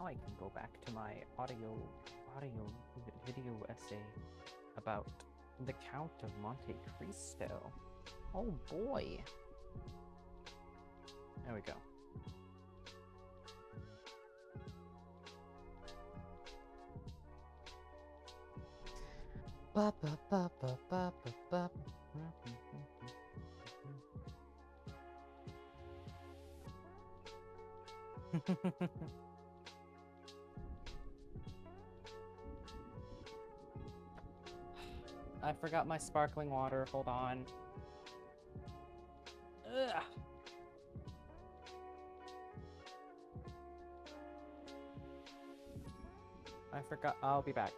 I can go back to my video essay about the Count of Monte Cristo. Oh boy. There we go. Ba ba ba ba ba ba ba. I forgot my sparkling water. Hold on. Ugh. I forgot. I'll be back.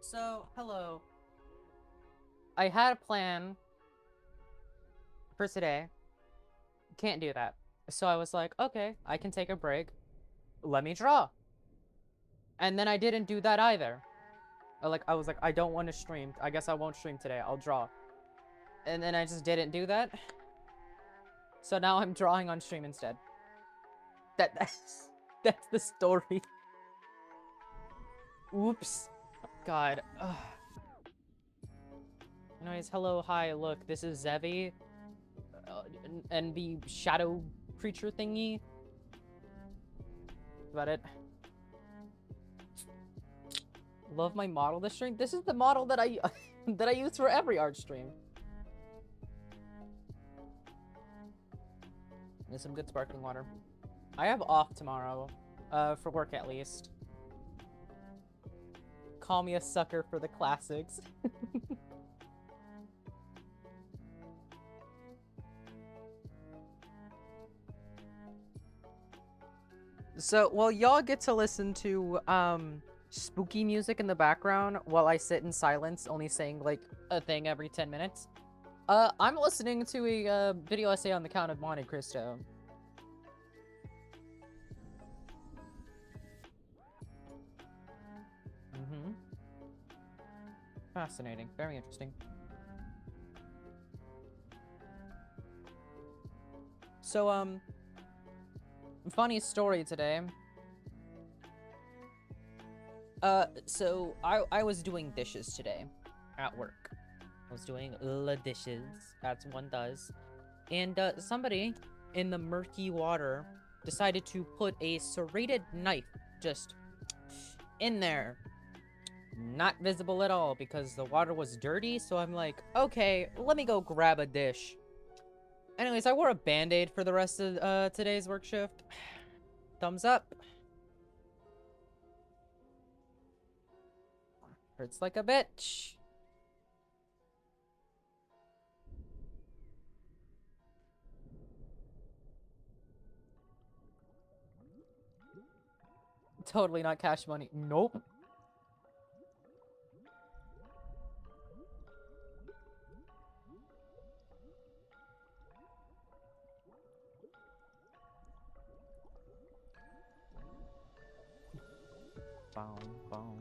So, hello. I had a plan for today. Can't do that. So I was like, okay, I can take a break. Let me draw. And then I didn't do that either. I was like, I don't want to stream. I guess I won't stream today. I'll draw. And then I just didn't do that. So now I'm drawing on stream instead. That's the story. Oops. God. Ugh. Anyways, hello, hi, look, this is Zevi. And the shadow creature thingy. That's about it. Love my model this stream. This is the model that I that I use for every art stream. There's some good sparkling water. I have off tomorrow, for work at least. Call me a sucker for the classics. So, well, y'all get to listen to, spooky music in the background while I sit in silence, only saying, like, a thing every 10 minutes. I'm listening to a, video essay on the Count of Monte Cristo. Mm-hmm. Fascinating. Very interesting. So, funny story today. So I was doing dishes today at work. I was doing the dishes, as one does. And, somebody in the murky water decided to put a serrated knife just in there. Not visible at all because the water was dirty, so I'm like, okay, let me go grab a dish. Anyways, I wore a band-aid for the rest of today's work shift. Thumbs up. Hurts like a bitch. Totally not cash money. Nope. Boom, boom.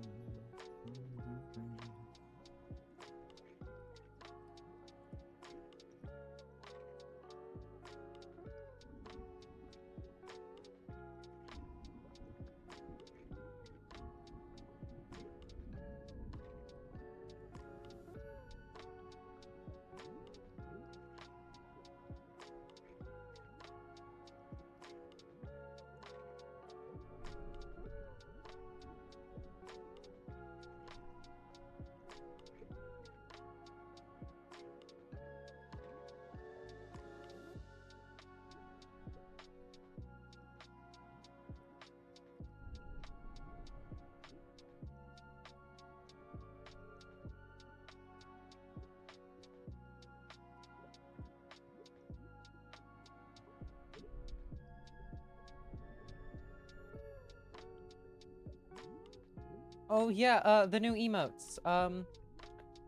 Oh yeah, the new emotes.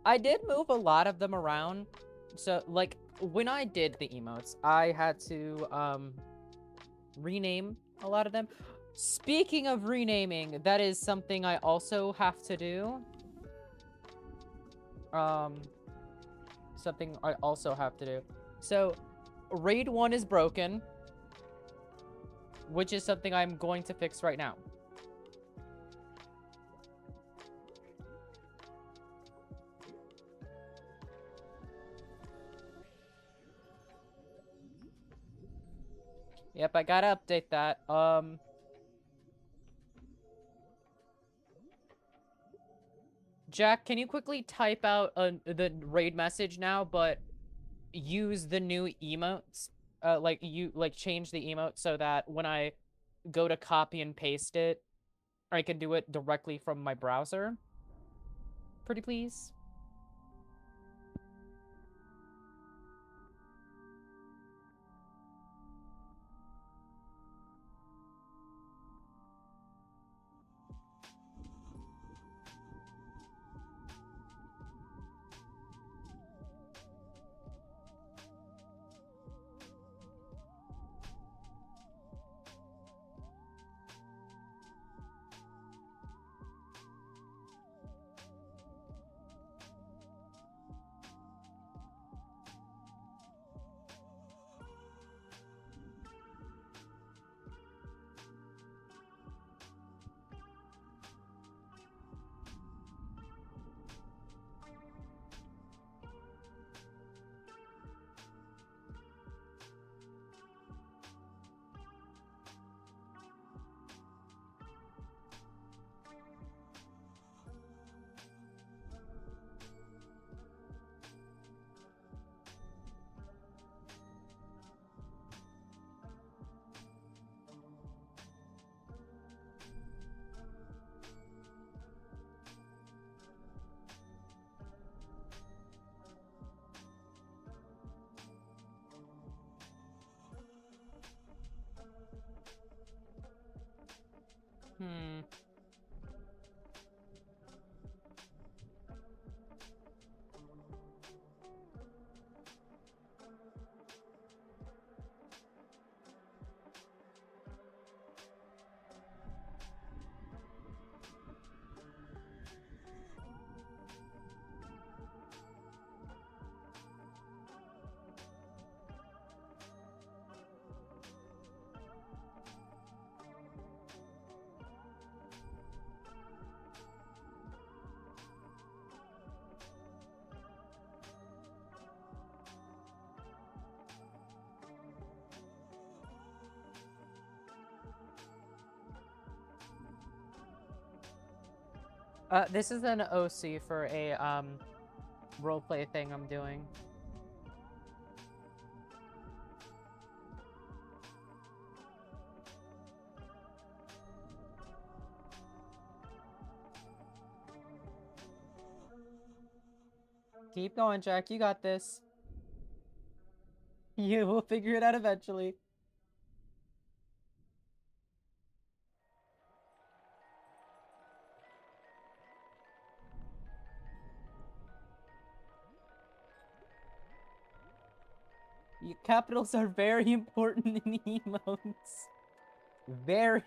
I did move a lot of them around. So, like, when I did the emotes, I had to, rename a lot of them. Speaking of renaming, that is something I also have to do. Something I also have to do. So, Raid 1 is broken, which is something I'm going to fix right now. Yep, I gotta update that. Jack, can you quickly type out the raid message now, but use the new emotes? Change the emote so that when I go to copy and paste it, I can do it directly from my browser. Pretty please. This is an OC for a, roleplay thing I'm doing. Keep going, Jack. You got this. You will figure it out eventually. Capitals are very important in emotes. Very.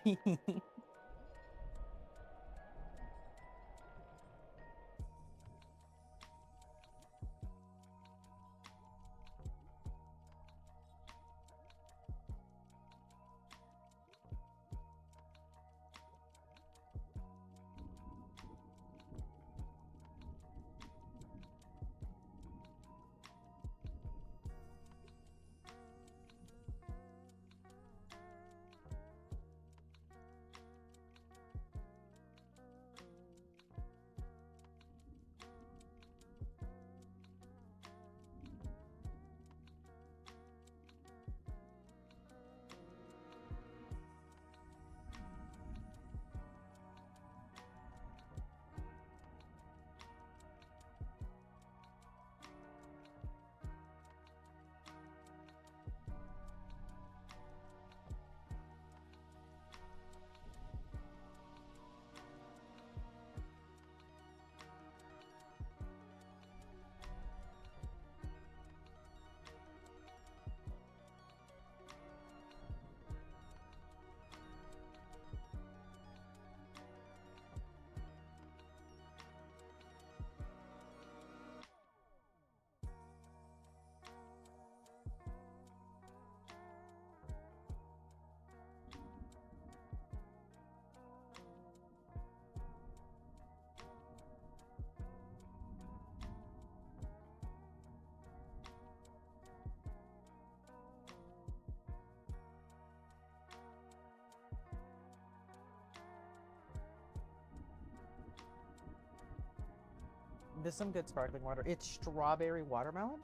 This is some good sparkling water. It's strawberry watermelon.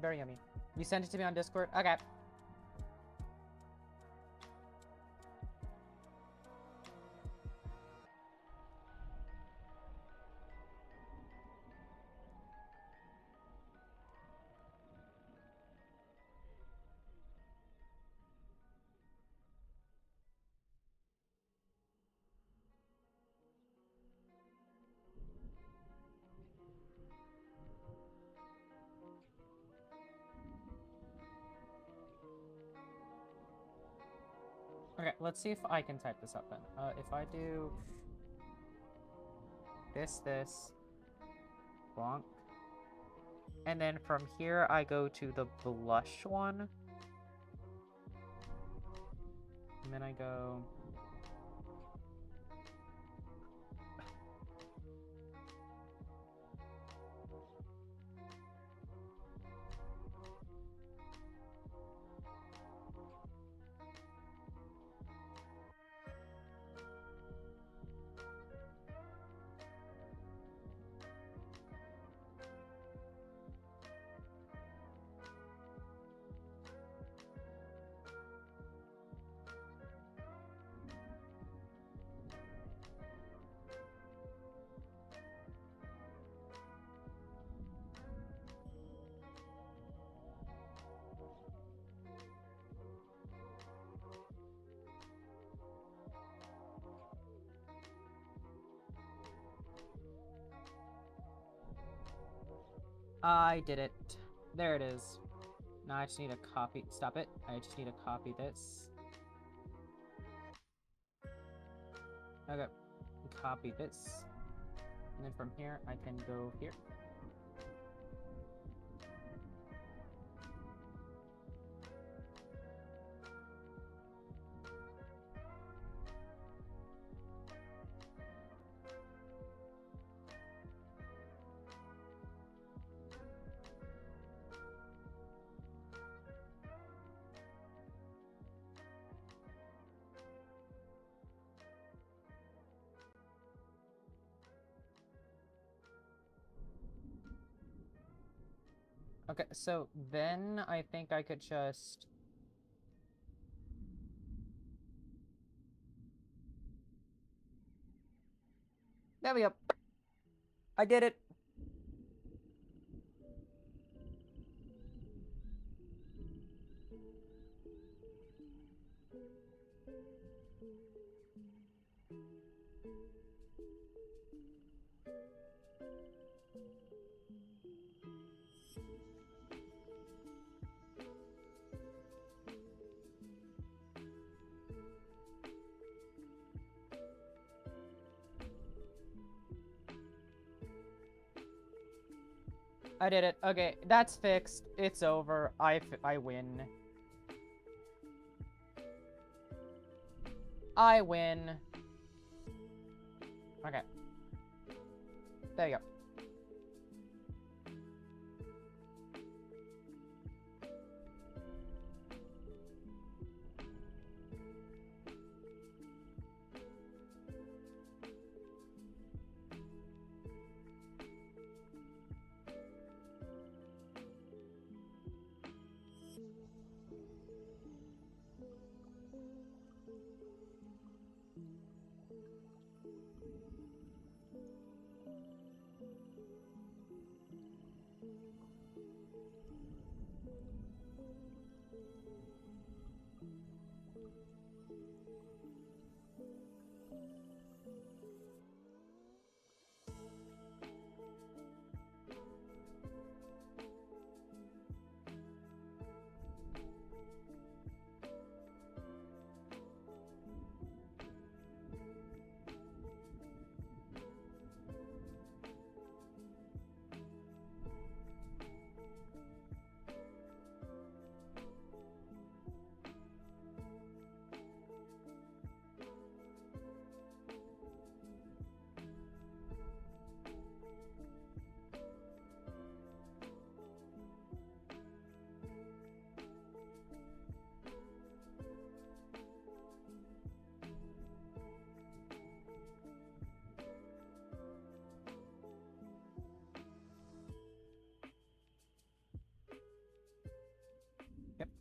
Very yummy. You sent it to me on Discord? Okay. Okay, let's see if I can type this up then. If I do this, bonk, and then from here I go to the blush one, and then I go... I did it. There it is. Now I just need to copy... Stop it. I just need to copy this. Okay. Copy this. And then from here, I can go here. Okay, so then I think I could just... There we go. I did it. I did it. Okay, that's fixed. It's over. I win. I win. Okay. There you go.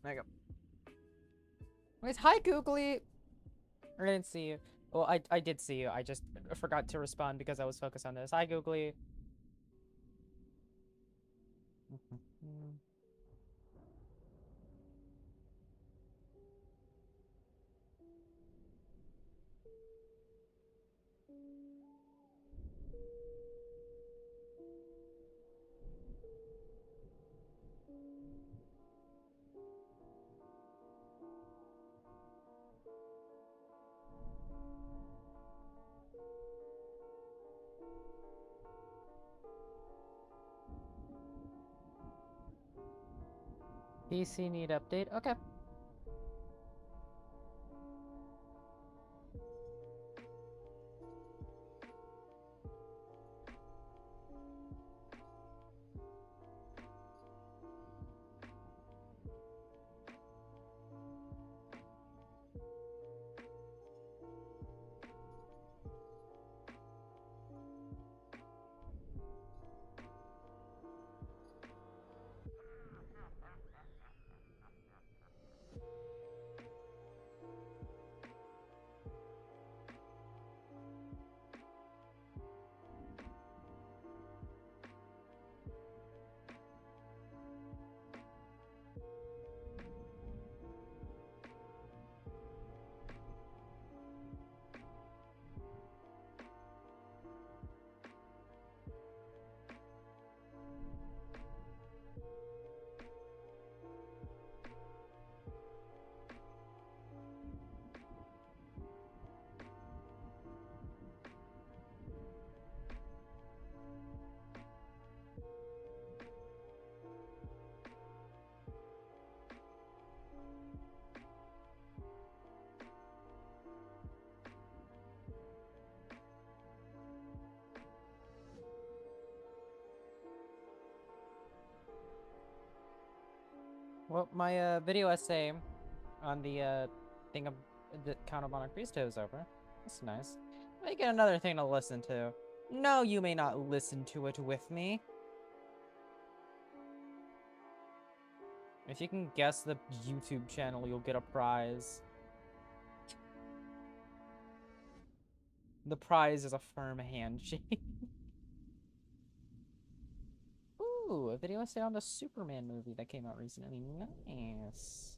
There you go. Wait, hi, Googly! I didn't see you. Well, I did see you. I just forgot to respond because I was focused on this. Hi, Googly. PC need update? Okay. Well, my video essay on the thing of the Count of Monte Cristo is over. That's nice. I get another thing to listen to. No, you may not listen to it with me. If you can guess the YouTube channel, you'll get a prize. The prize is a firm handshake. Ooh, a video essay on the Superman movie that came out recently. Nice.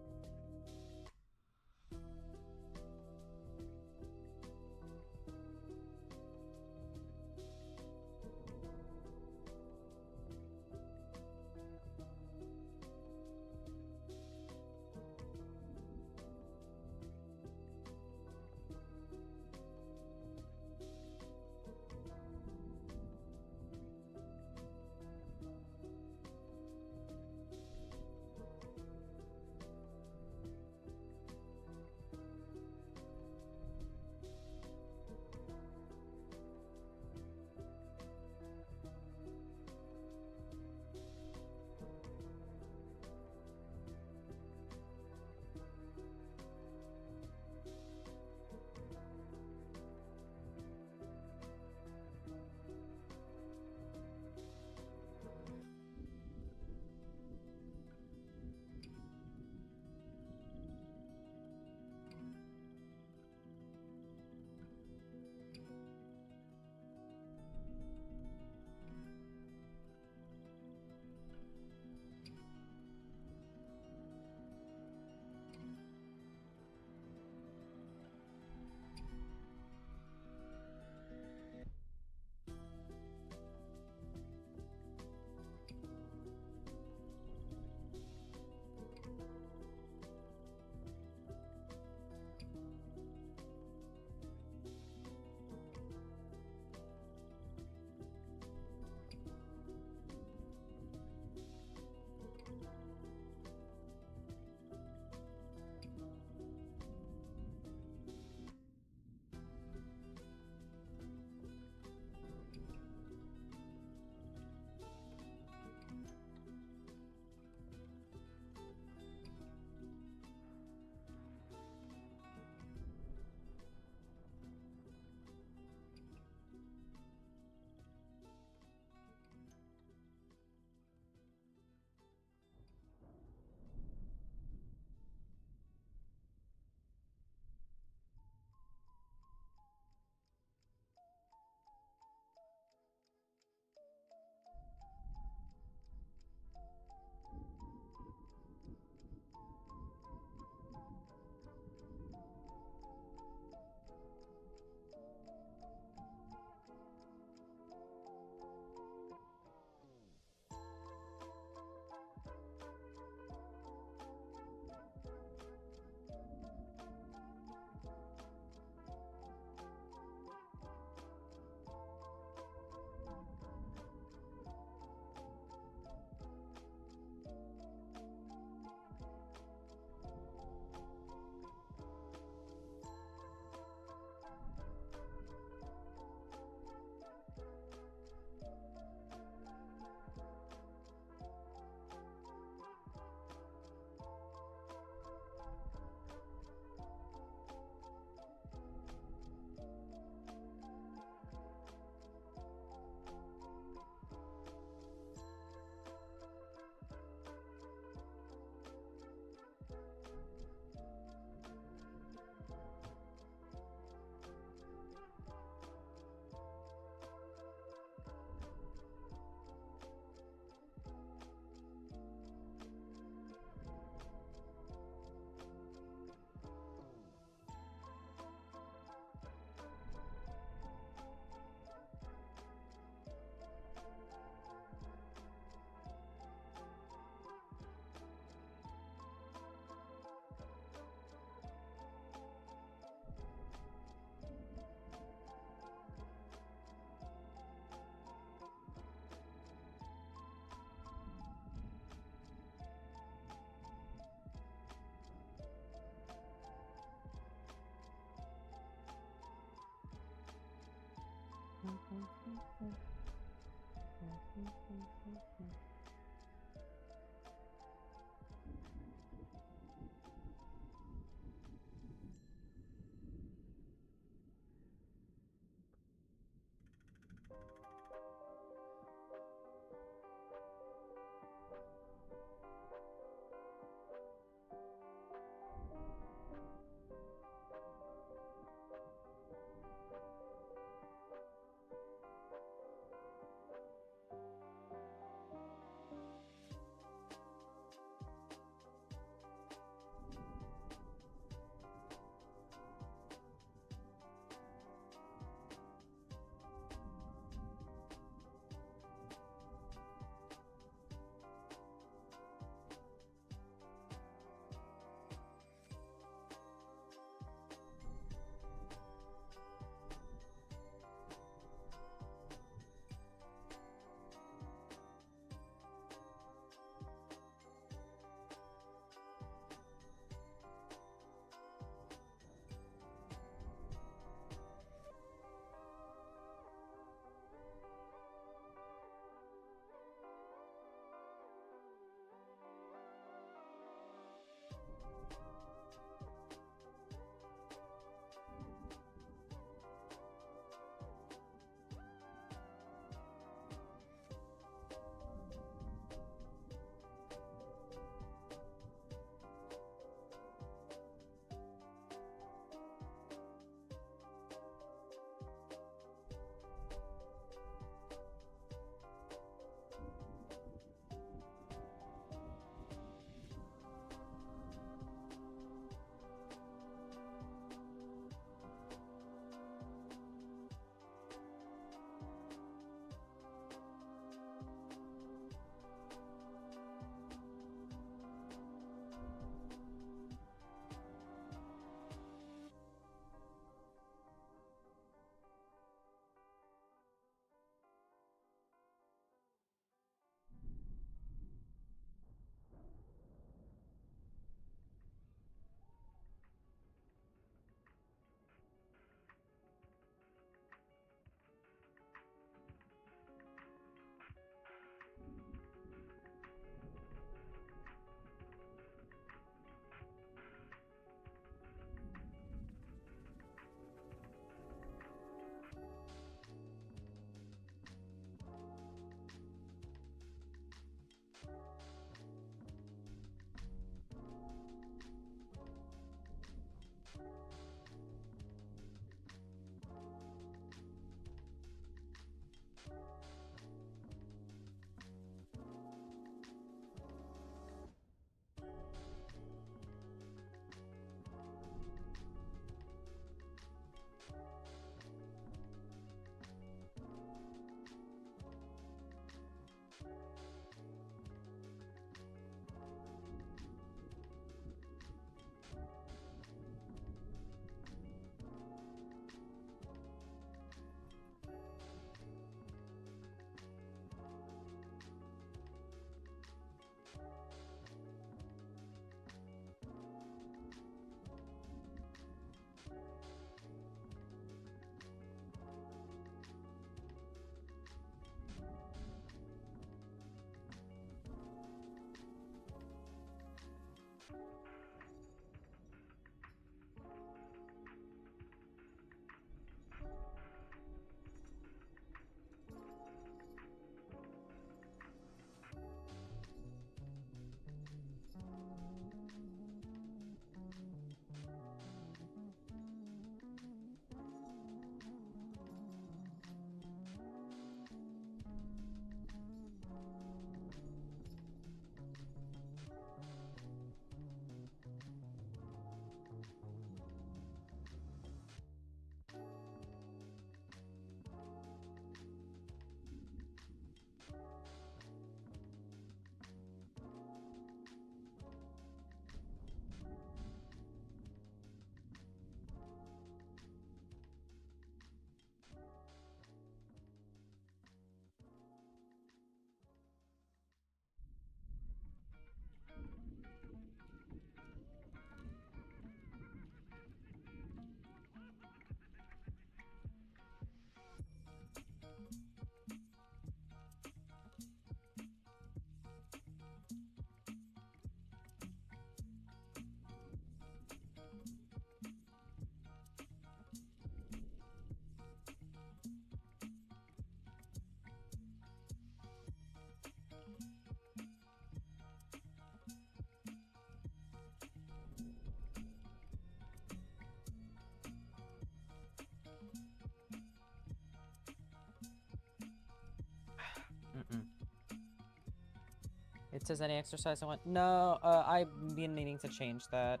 It says any exercise I want. No, I've been needing to change that.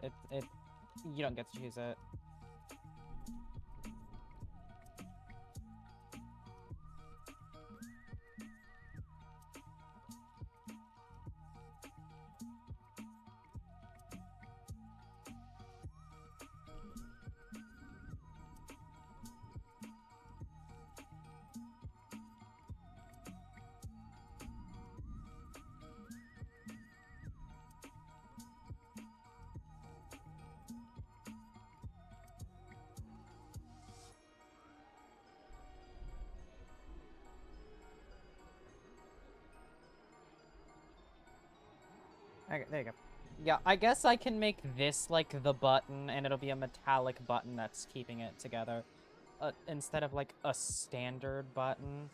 You don't get to choose it. Okay, there you go. Yeah, I guess I can make this like the button, and it'll be a metallic button that's keeping it together, instead of like a standard button.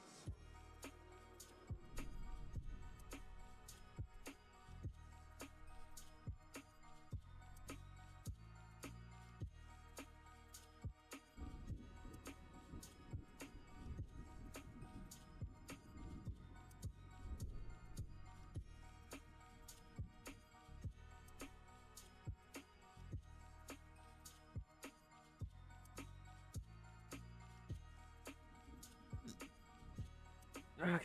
Okay.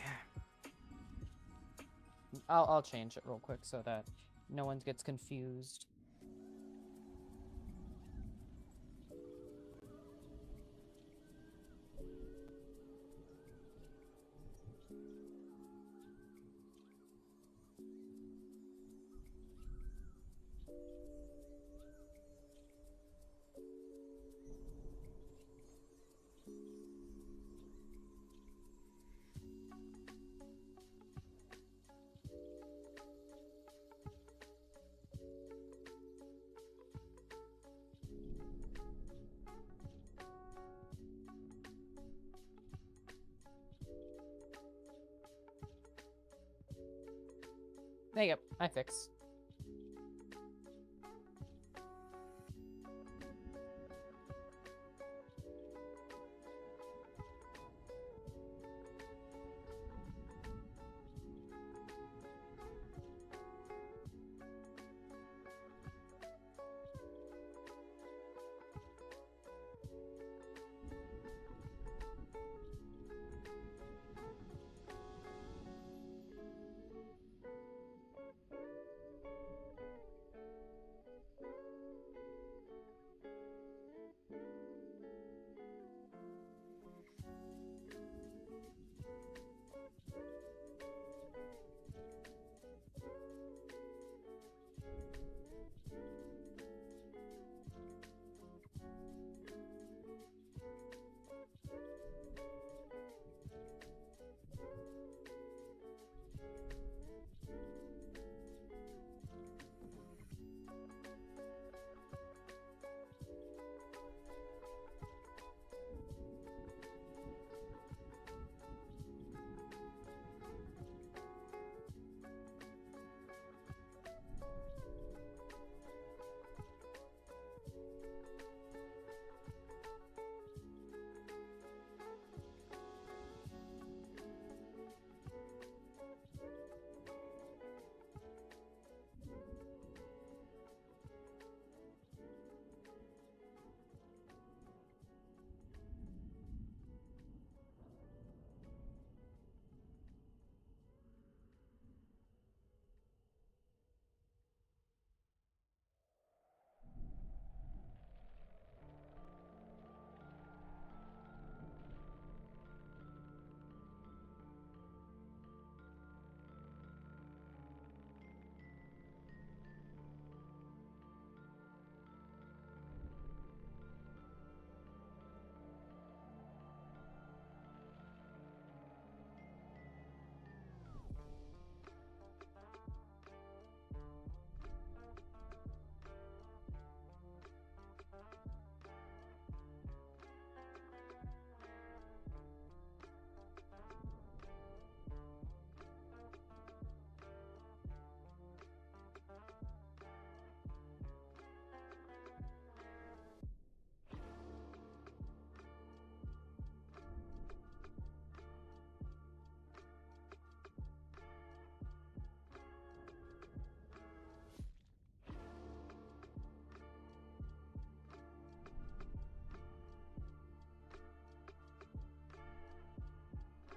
I'll change it real quick so that no one gets confused. There you go. I fixed.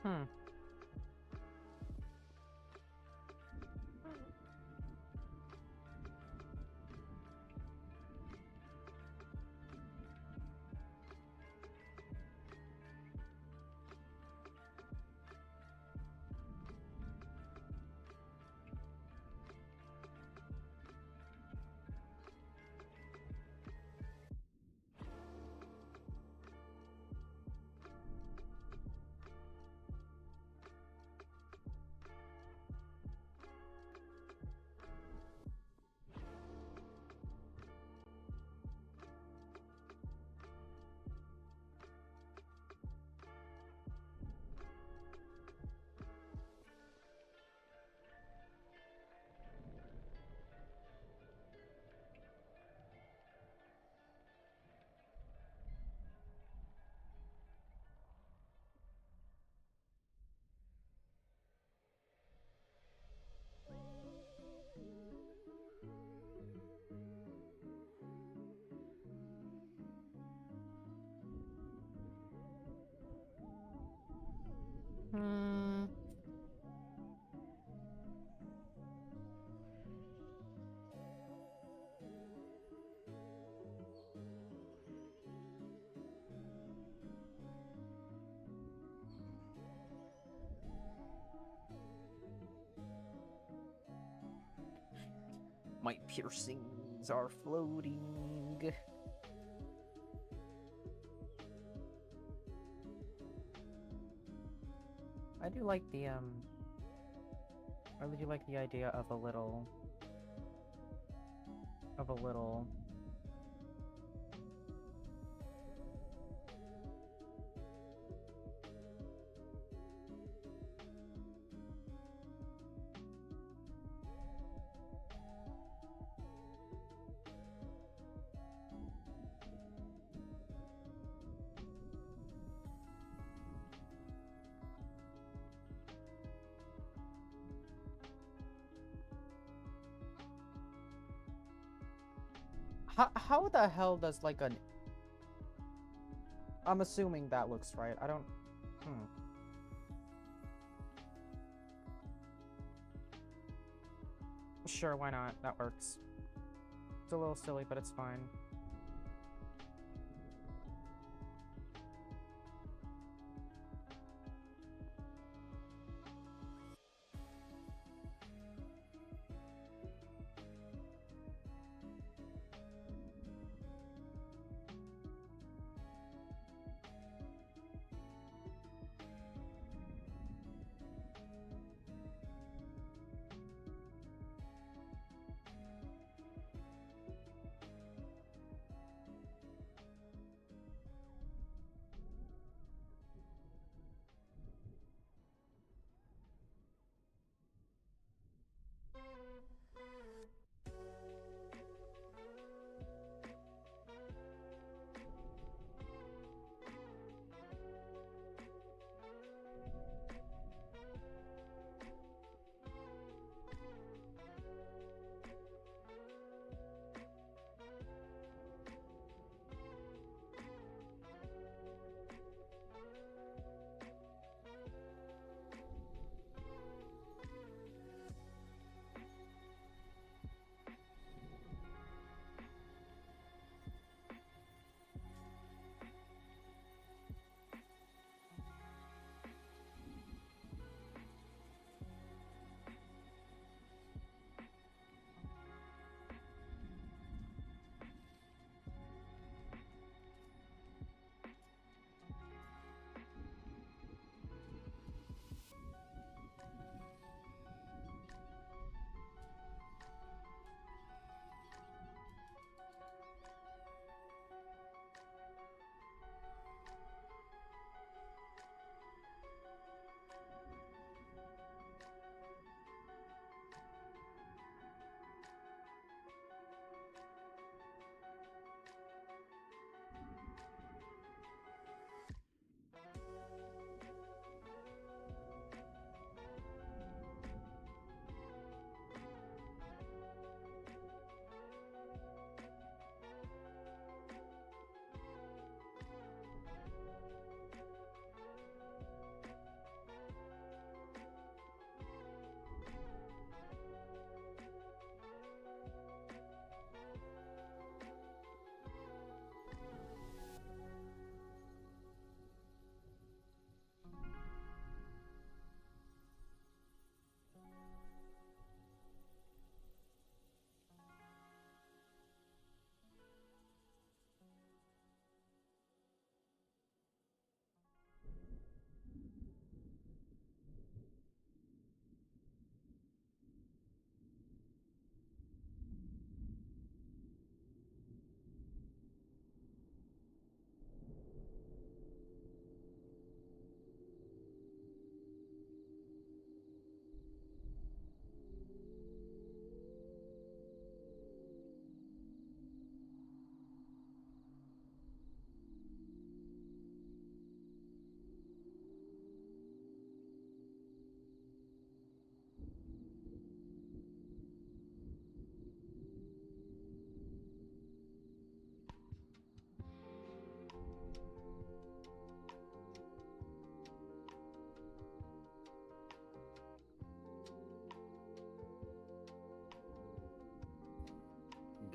Hmm. Hmm. My piercings are floating. I do like the I really do like the idea of a little how the hell does like an I'm assuming that looks right. I don't Sure, why not? That works. It's a little silly, but it's fine.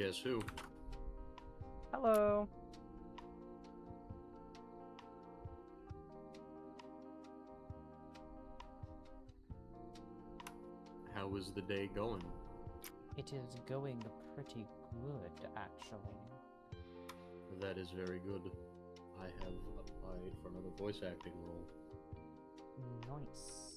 Guess who? Hello. How is the day going? It is going pretty good, actually. That is very good. I have applied for another voice acting role. Nice.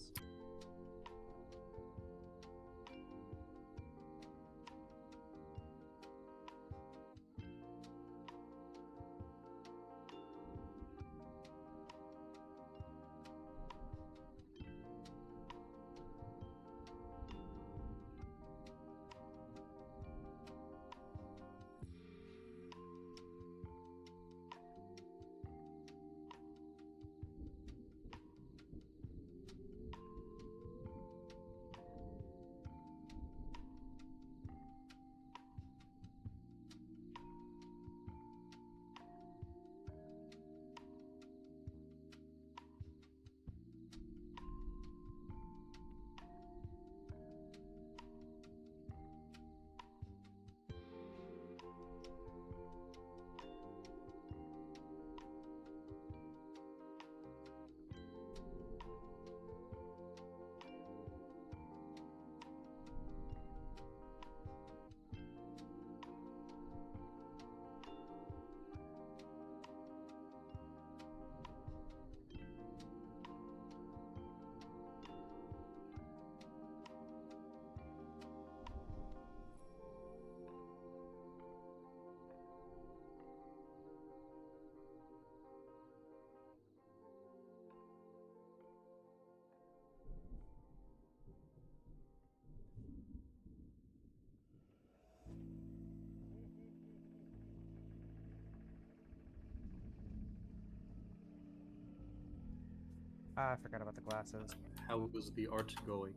I forgot about the glasses. How is the art going?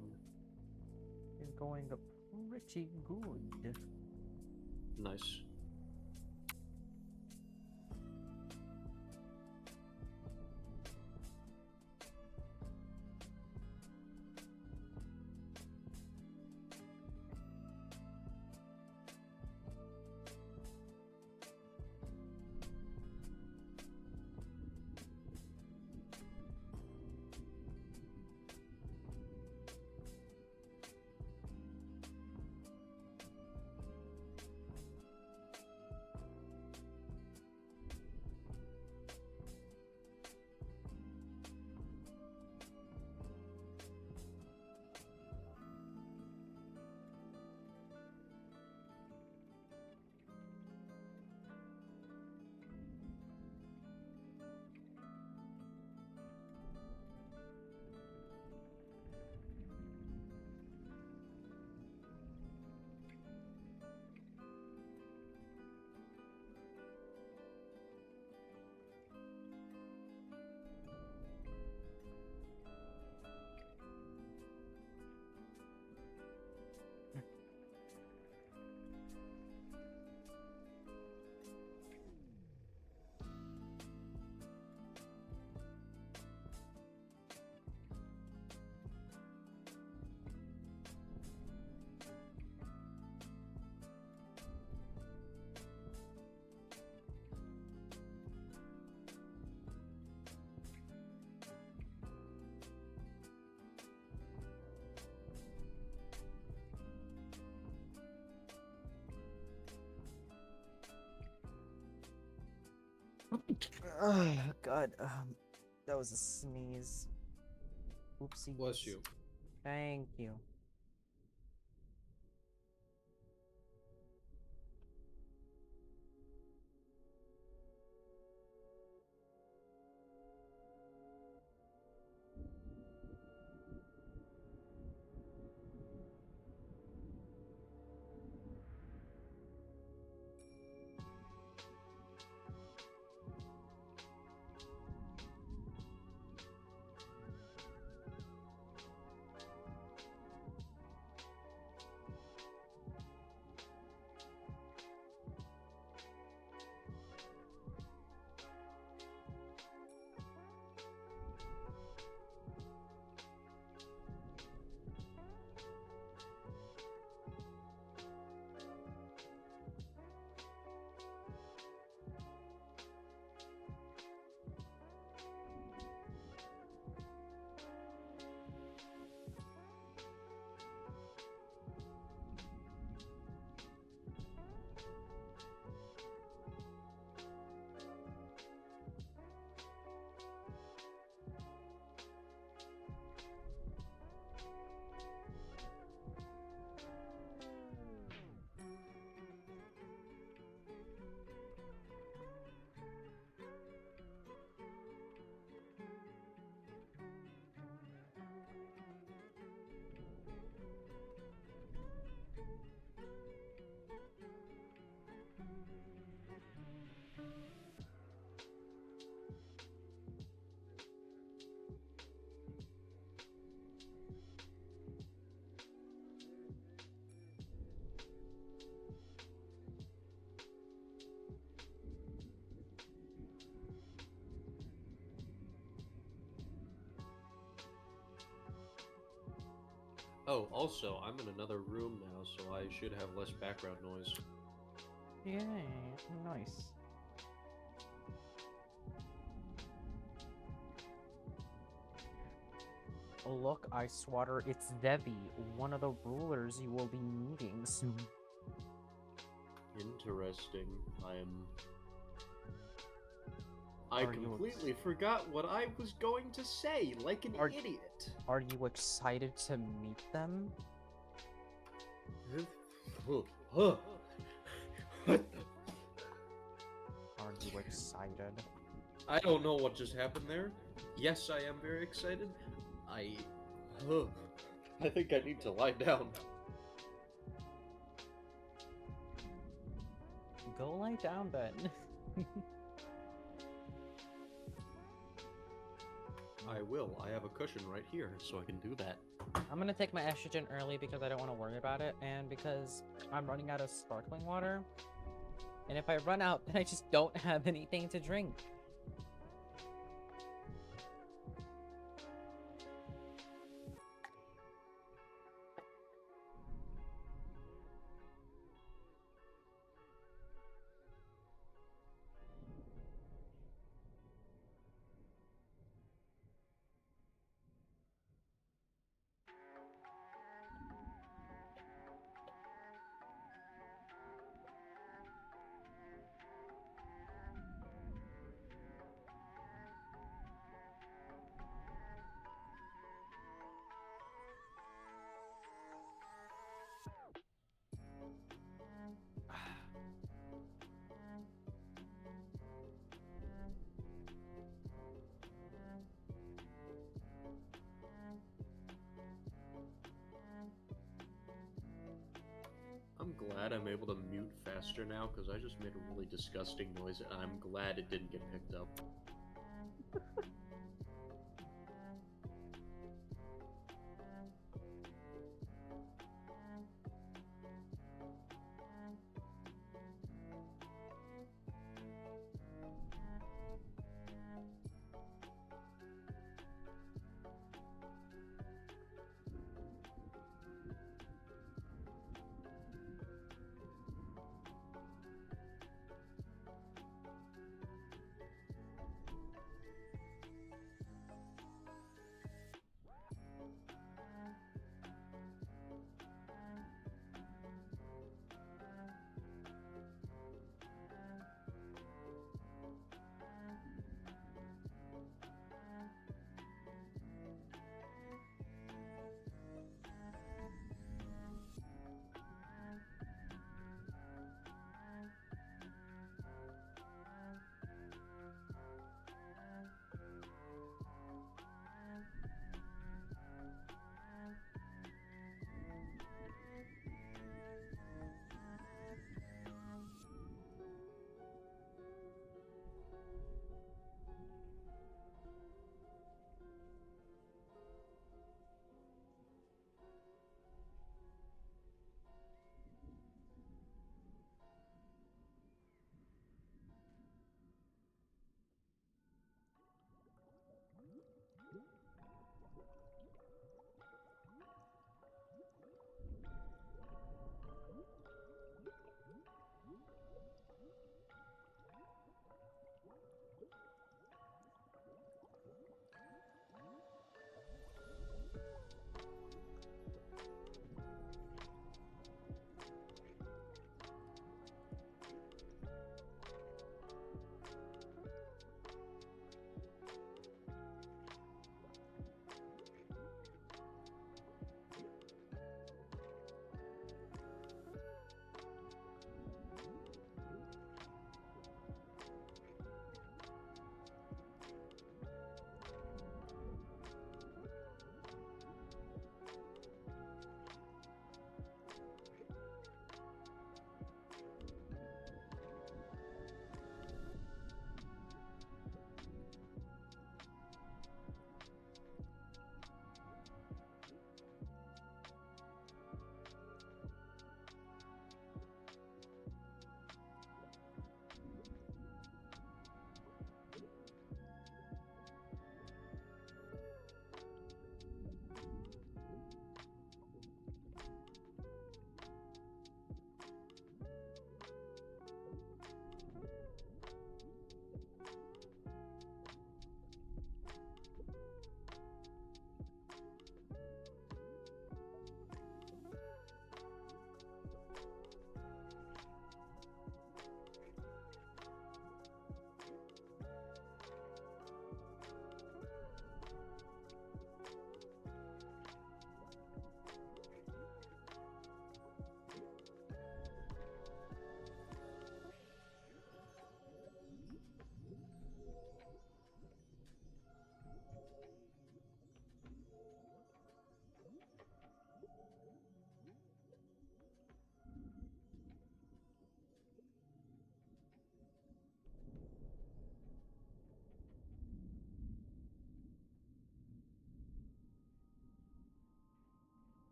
It's going pretty good. Nice. Oh, God. That was a sneeze. Oopsie. Bless you. Thank you. Oh, also, I'm in another room now, so I should have less background noise. Yay, nice. Oh look, Ice Water, it's Devi, one of the rulers you will be meeting soon. Interesting. I Are you completely forgot what I was going to say, like an Are- idiot. Are you excited to meet them? What the? Are you excited? I don't know what just happened there. Yes, I am very excited. I. I think I need to lie down. Go lie down then. I will. I have a cushion right here, so I can do that. I'm gonna take my estrogen early because I don't want to worry about it, and because I'm running out of sparkling water. And if I run out, then I just don't have anything to drink. I'm glad I'm able to mute faster now, because I just made a really disgusting noise, and I'm glad it didn't get picked up.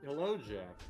Hello, Jack.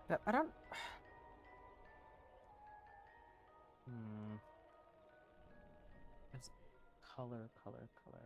But I don't. Hmm. It's color, color, color.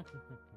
Mm.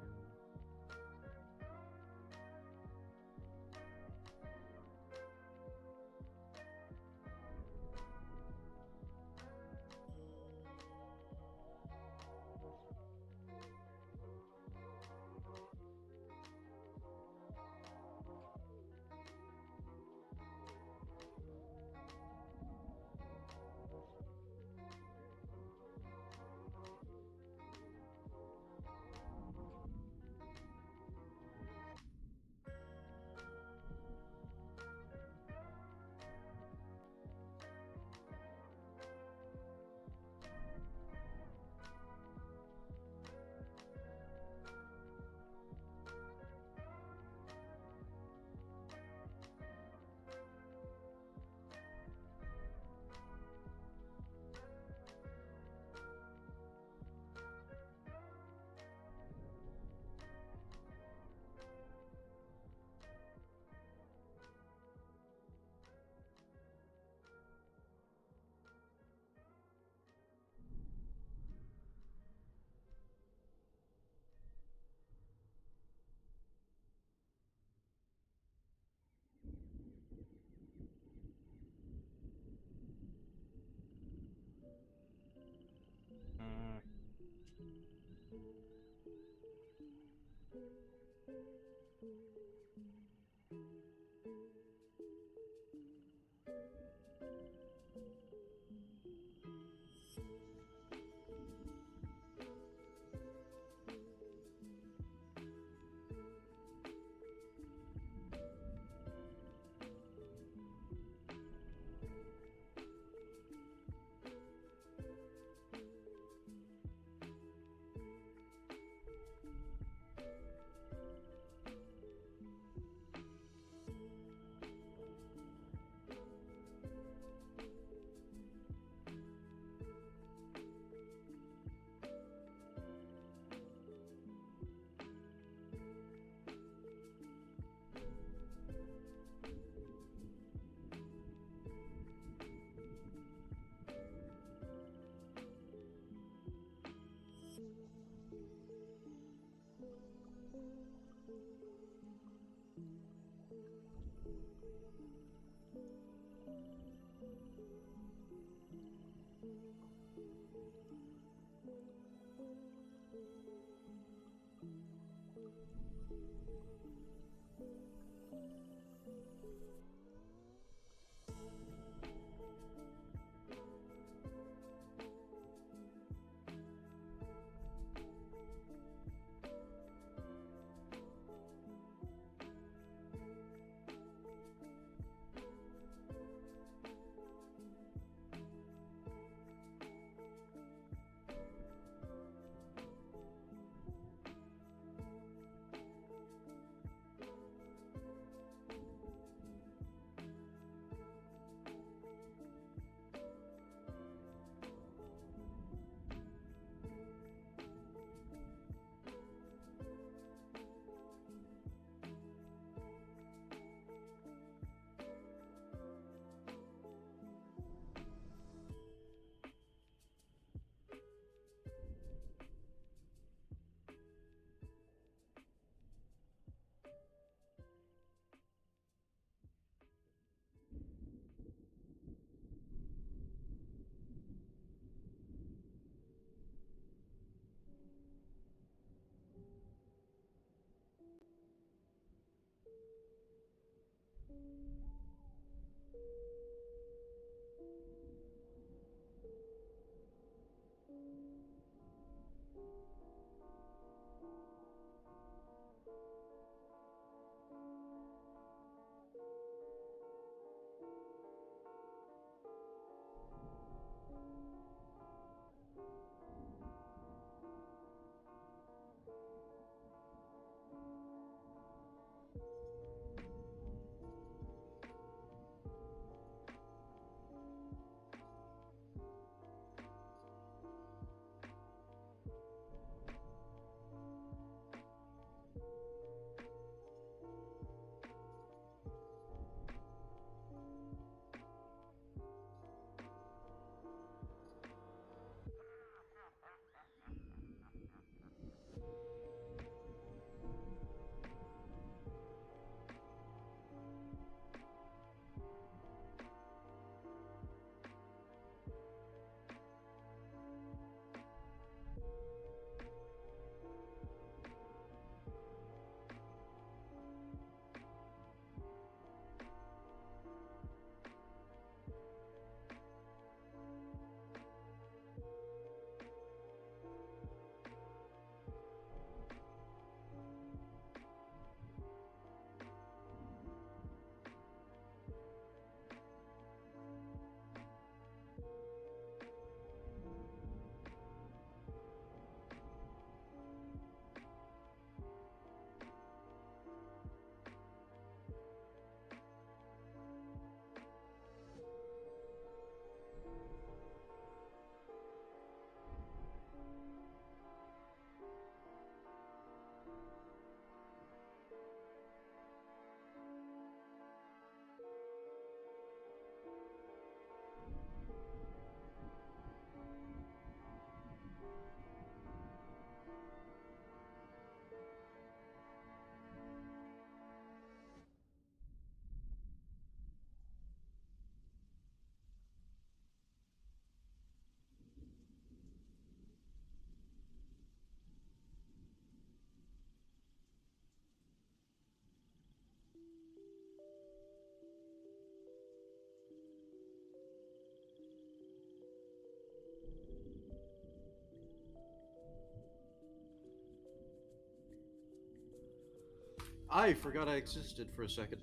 I forgot I existed for a second.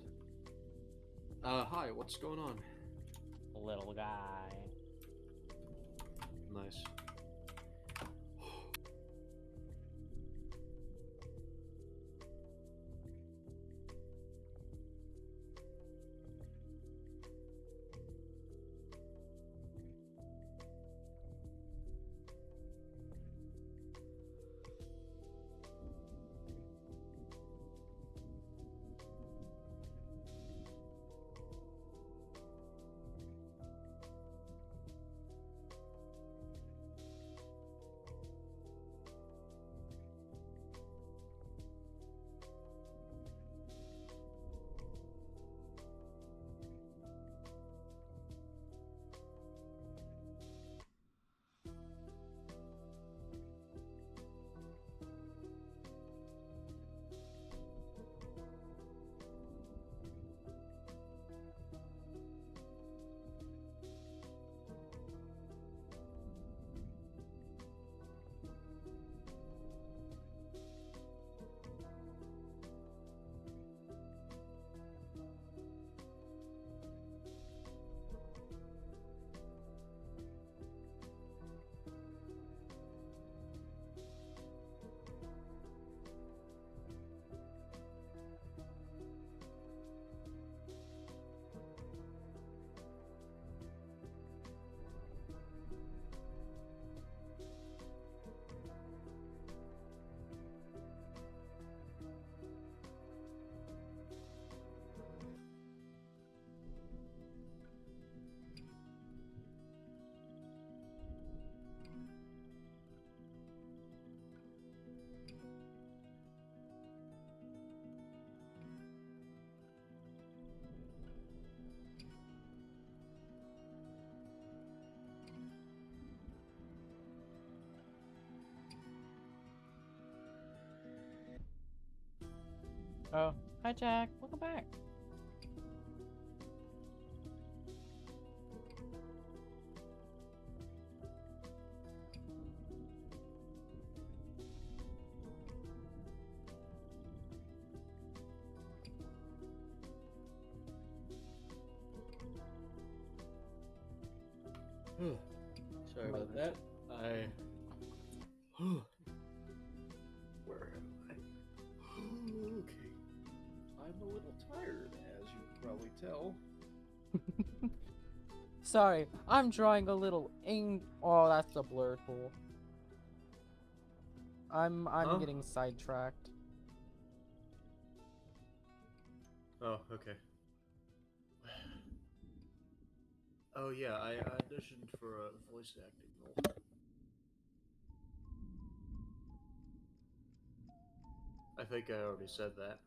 Hi, what's going on? Little guy. Nice. Oh, hi Jack. Welcome back. Sorry about that. Where am I? Okay. I'm a little tired, as you can probably tell. Sorry, I'm drawing a little Oh, that's a blur tool. I'm Huh? getting sidetracked. Oh, okay. Oh yeah, I auditioned for a voice acting role. I think I already said that.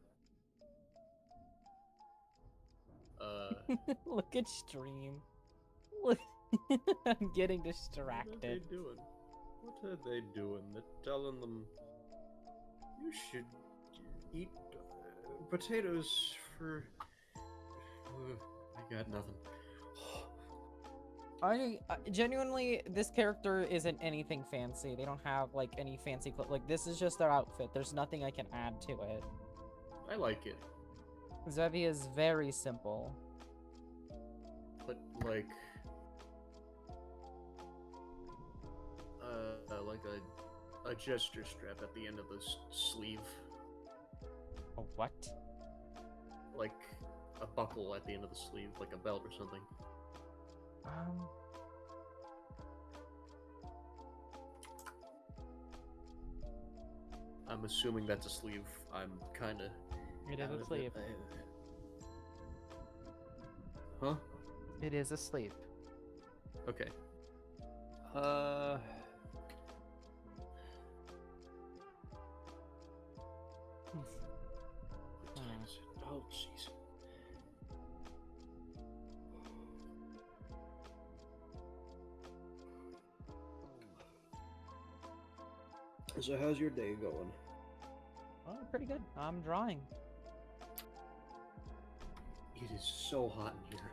Look at stream. Look, I'm getting What are distracted. they doing? What are they doing? They're telling them you should eat potatoes for. I got nothing. I genuinely, this character isn't anything fancy. They don't have like any fancy like this is just their outfit. There's nothing I can add to it. I like it. Zevi is very simple. But like a gesture strap at the end of the sleeve, A what? like a buckle at the end of the sleeve, like a belt or something. I'm assuming that's a sleeve. I'm kind of. It is a sleeve. Huh? It is a sleeve. Okay. What time is it? Oh, jeez. So how's your day going? Oh, pretty good. I'm drawing. It is so hot in here.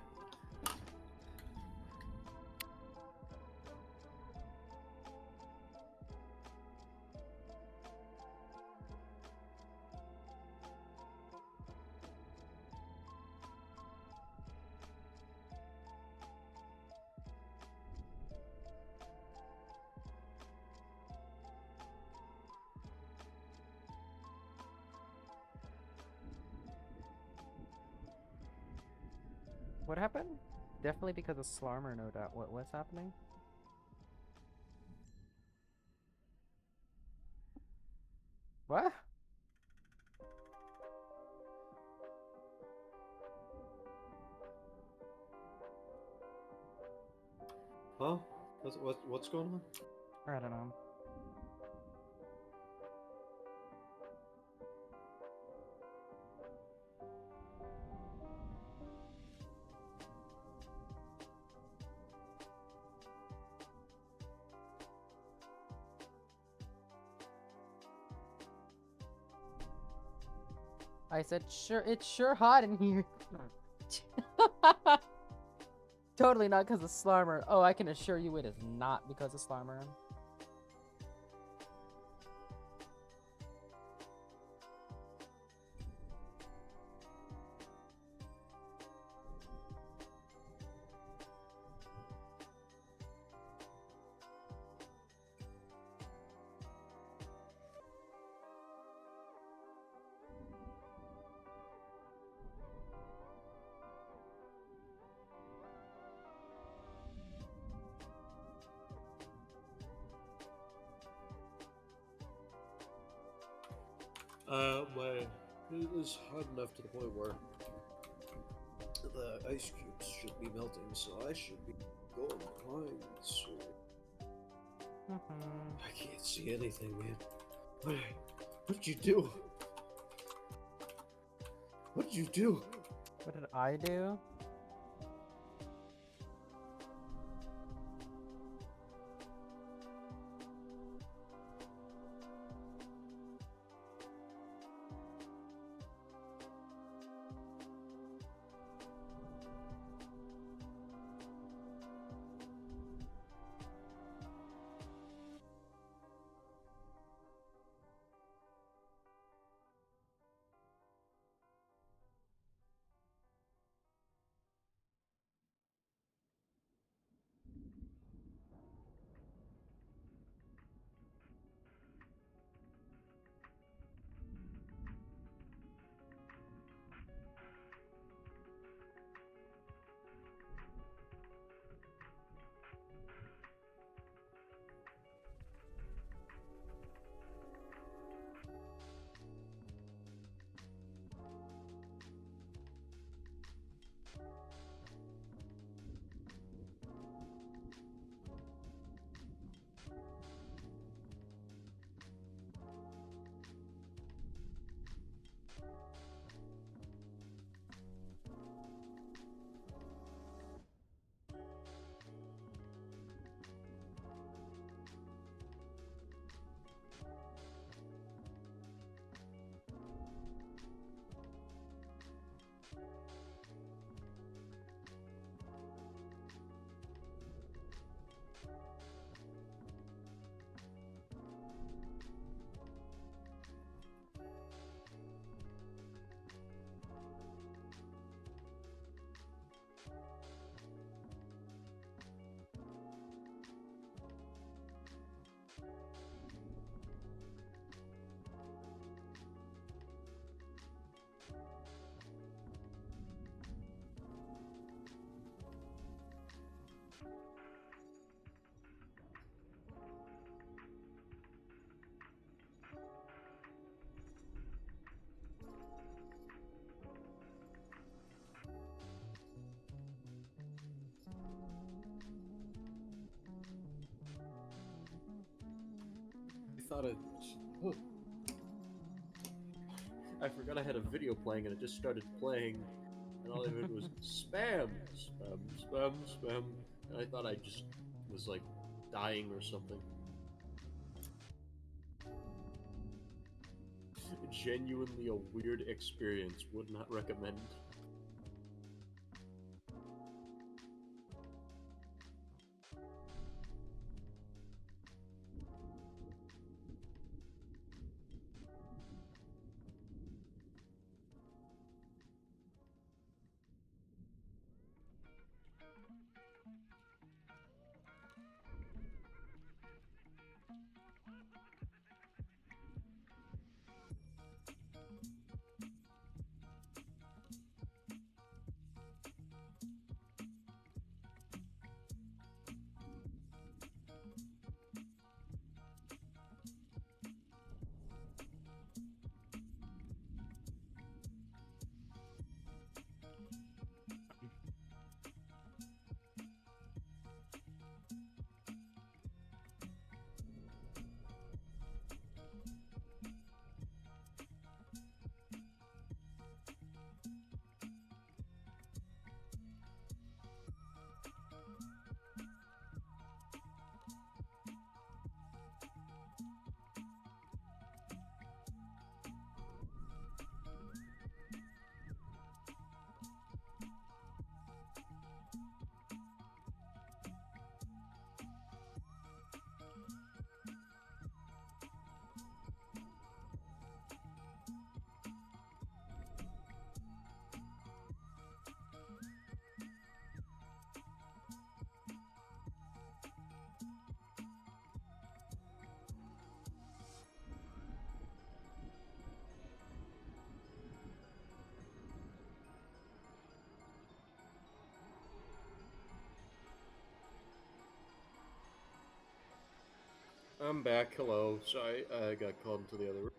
What happened? Definitely because of Slarmer, no doubt. What's happening? What? Huh? What's going on? I don't know. I said, sure, it's sure hot in here. Totally not because of Slarmer. Oh, I can assure you it is not because of Slarmer. It is hot enough to the point where the ice cubes should be melting, so I should be going blind soon. I can't see anything, man. What did you do? What did you do? What did I do? Oh. I forgot I had a video playing and it just started playing, and all of it was spam, spam, spam, spam. And I thought I just was like dying or something. Genuinely a weird experience. Would not recommend. I'm back. Hello. Sorry, I got called into the other room.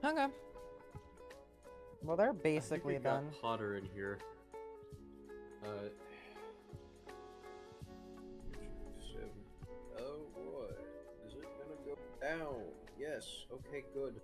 Okay. Well, they're I think basically it got done. hotter in here. Oh boy, is it gonna go down? Yes. Okay, good.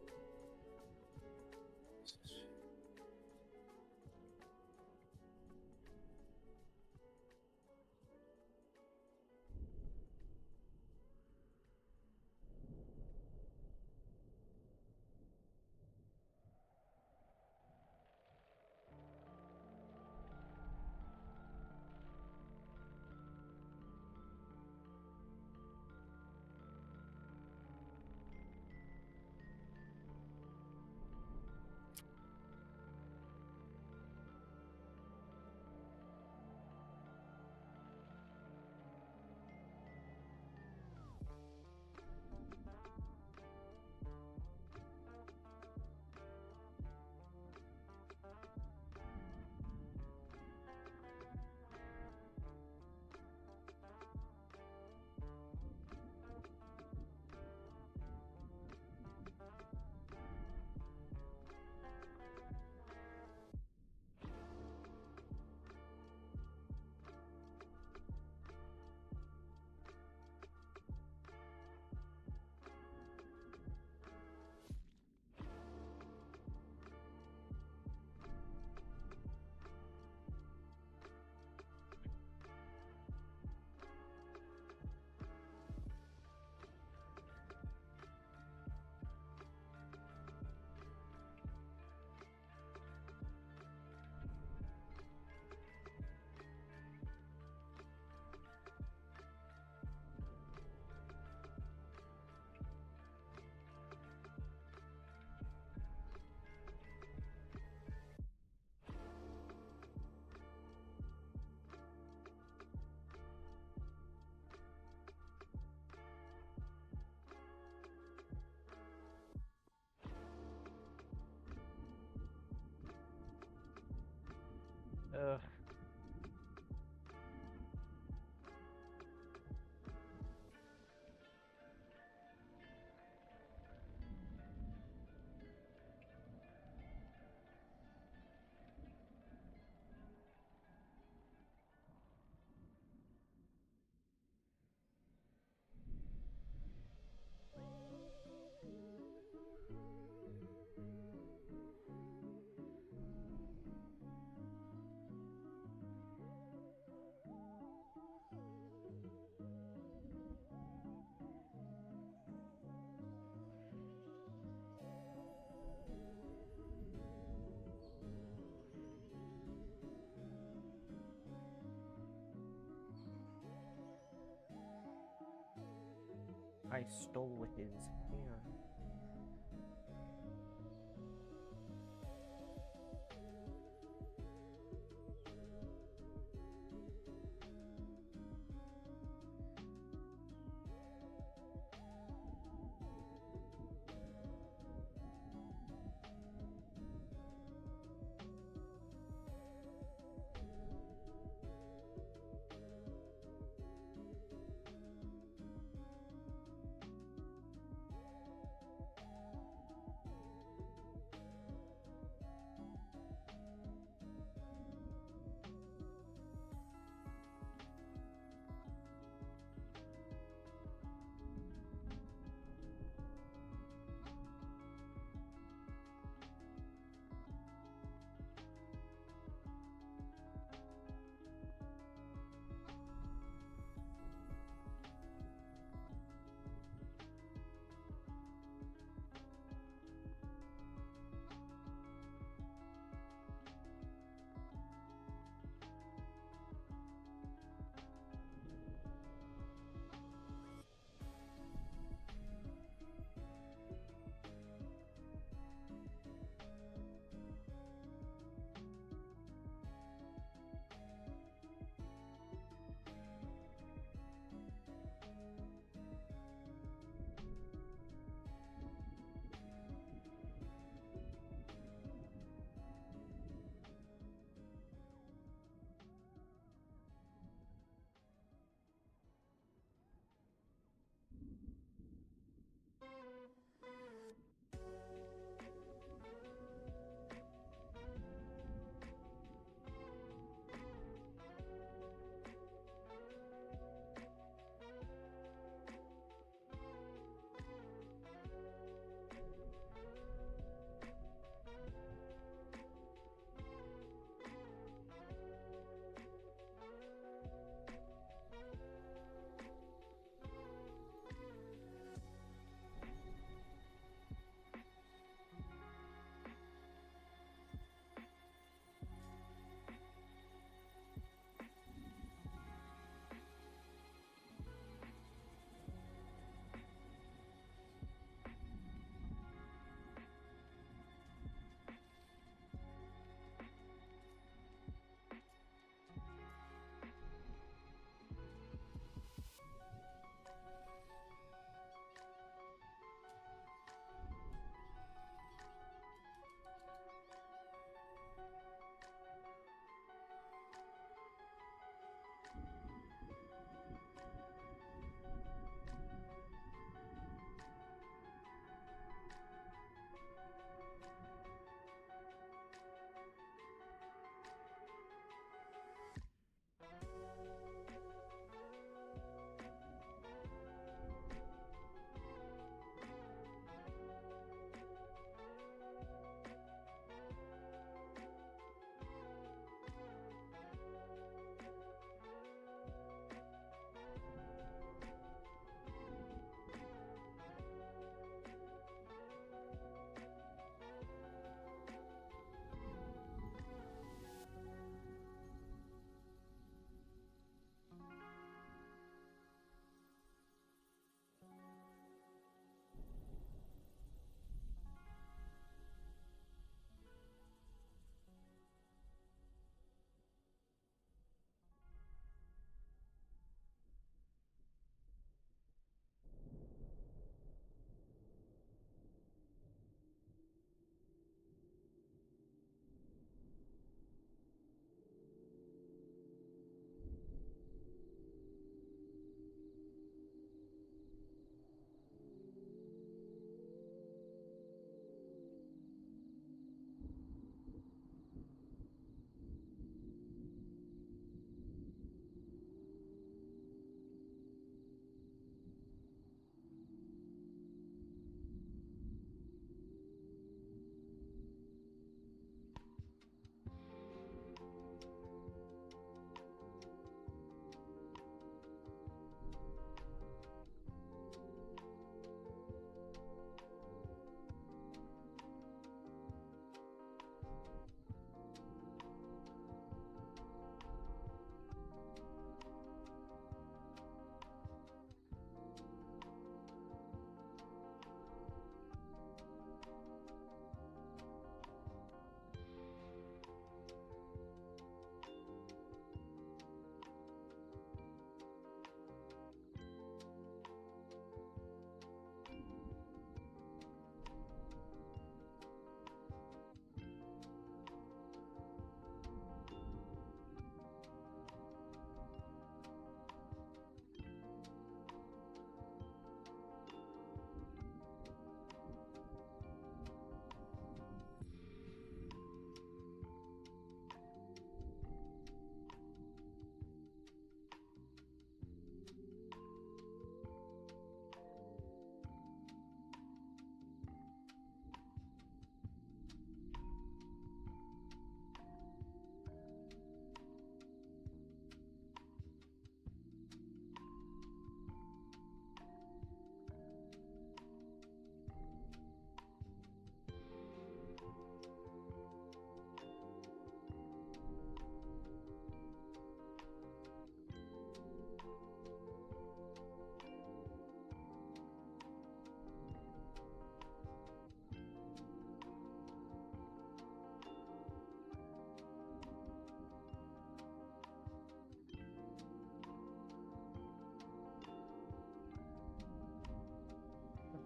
I stole his hair.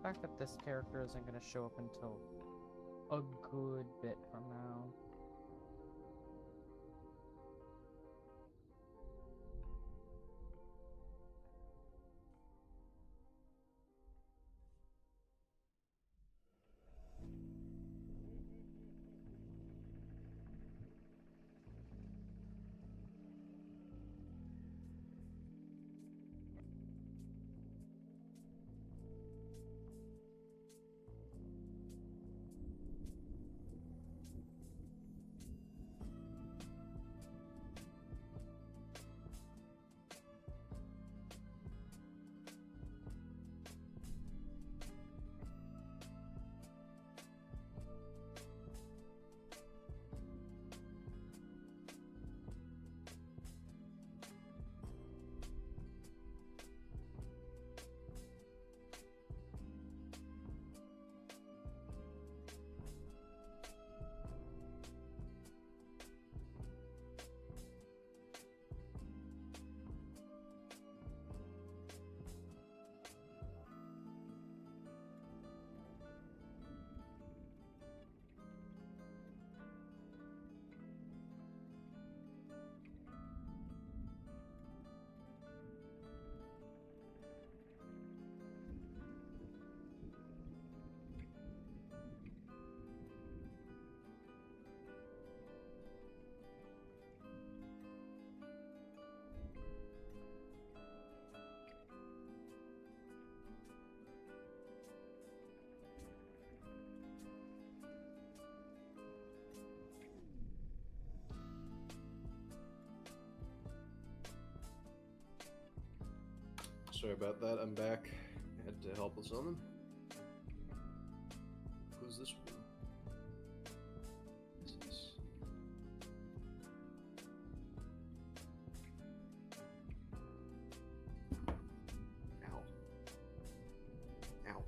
fact that this character isn't gonna show up until a good bit from now. Sorry about that, I'm back. I had to help with something. Who's this one? Who's this? Ow. Ow.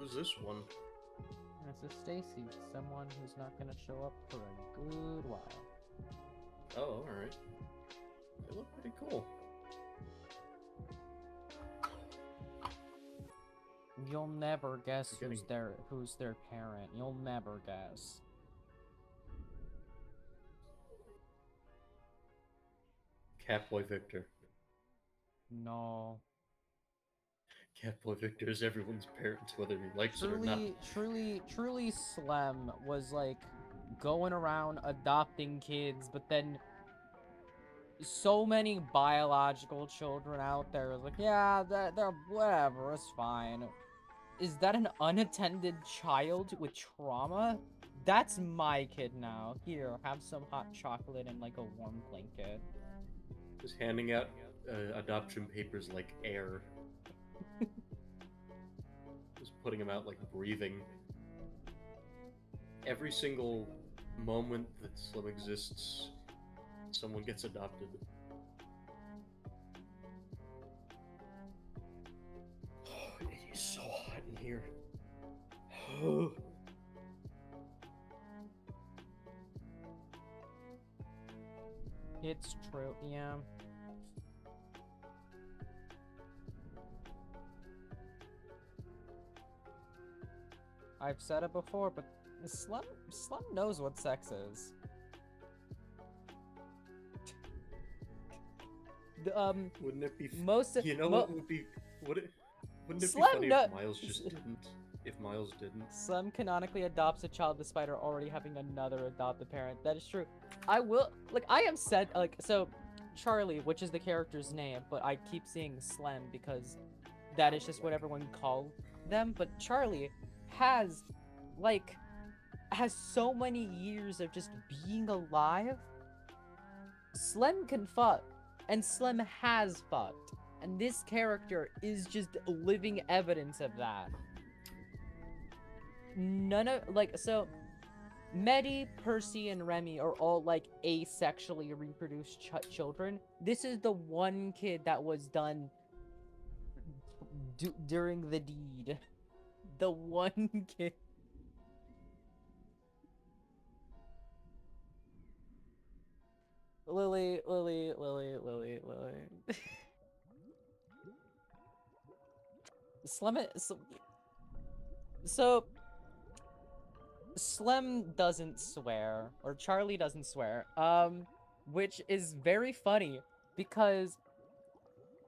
Who's this one? This is Stacy, someone who's not gonna show up for a good while. Oh, alright. They look pretty cool. You'll never guess who's their parent. You'll never guess. Catboy Victor. No. Catboy Victor is everyone's parent, whether he likes it or not. Truly, Slem was like going around adopting kids, but then so many biological children out there was like, yeah, they're whatever, it's fine. Is that an unattended child with trauma? That's my kid now. Here, have some hot chocolate and like a warm blanket. Just handing out adoption papers like air. Just putting them out like breathing. Every single moment that Slim exists, someone gets adopted. Oh, it is so hot in here. It's true, yeah. I've said it before, but Slum knows what sex is. Wouldn't it be? You know what would be? Wouldn't it be Slum funny if Miles just didn't? If Miles didn't. Slum canonically adopts a child despite her already having another adopted parent. That is true. I will, like, I have said, like, so Charlie, which is the character's name, but I keep seeing Slem because that is just what everyone called them. But Charlie has, like, has so many years of just being alive. Slem can fuck, and Slem has fucked, and this character is just living evidence of that. None of, like, so Medi, Percy, and Remy are all, like, asexually reproduced children. This is the one kid that was done during the deed. The one kid. Lily. So Slem doesn't swear, or Charlie doesn't swear, which is very funny because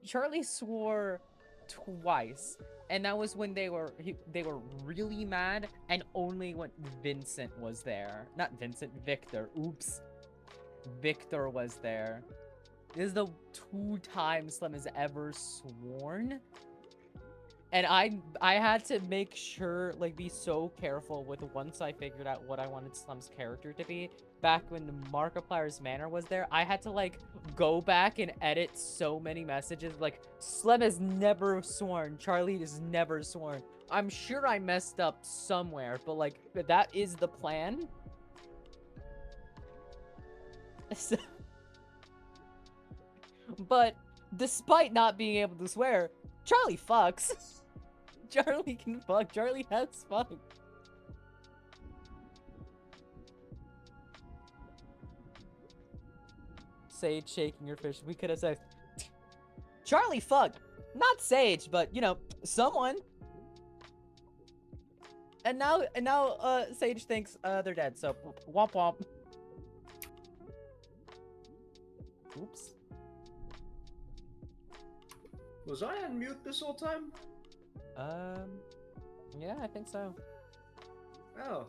Charlie swore twice, and that was when they were really mad, and only when Vincent was there. Not Vincent, Victor. Oops. Victor was there. This is the 2 times Slem has ever sworn. And I had to make sure, like, be so careful with once I figured out what I wanted Slem's character to be. Back when Markiplier's Manor was there, I had to, like, go back and edit so many messages. Like, Slem has never sworn. Charlie has never sworn. I'm sure I messed up somewhere, but, like, that is the plan. So, but despite not being able to swear, Charlie fucks. Charlie can fuck. Charlie has fucked. Sage shaking her fish. We could have said, Charlie fucked. Not Sage, but, you know, someone. And now, Sage thinks, they're dead, so, womp womp. Oops. Was I on mute this whole time? Yeah, I think so. Oh.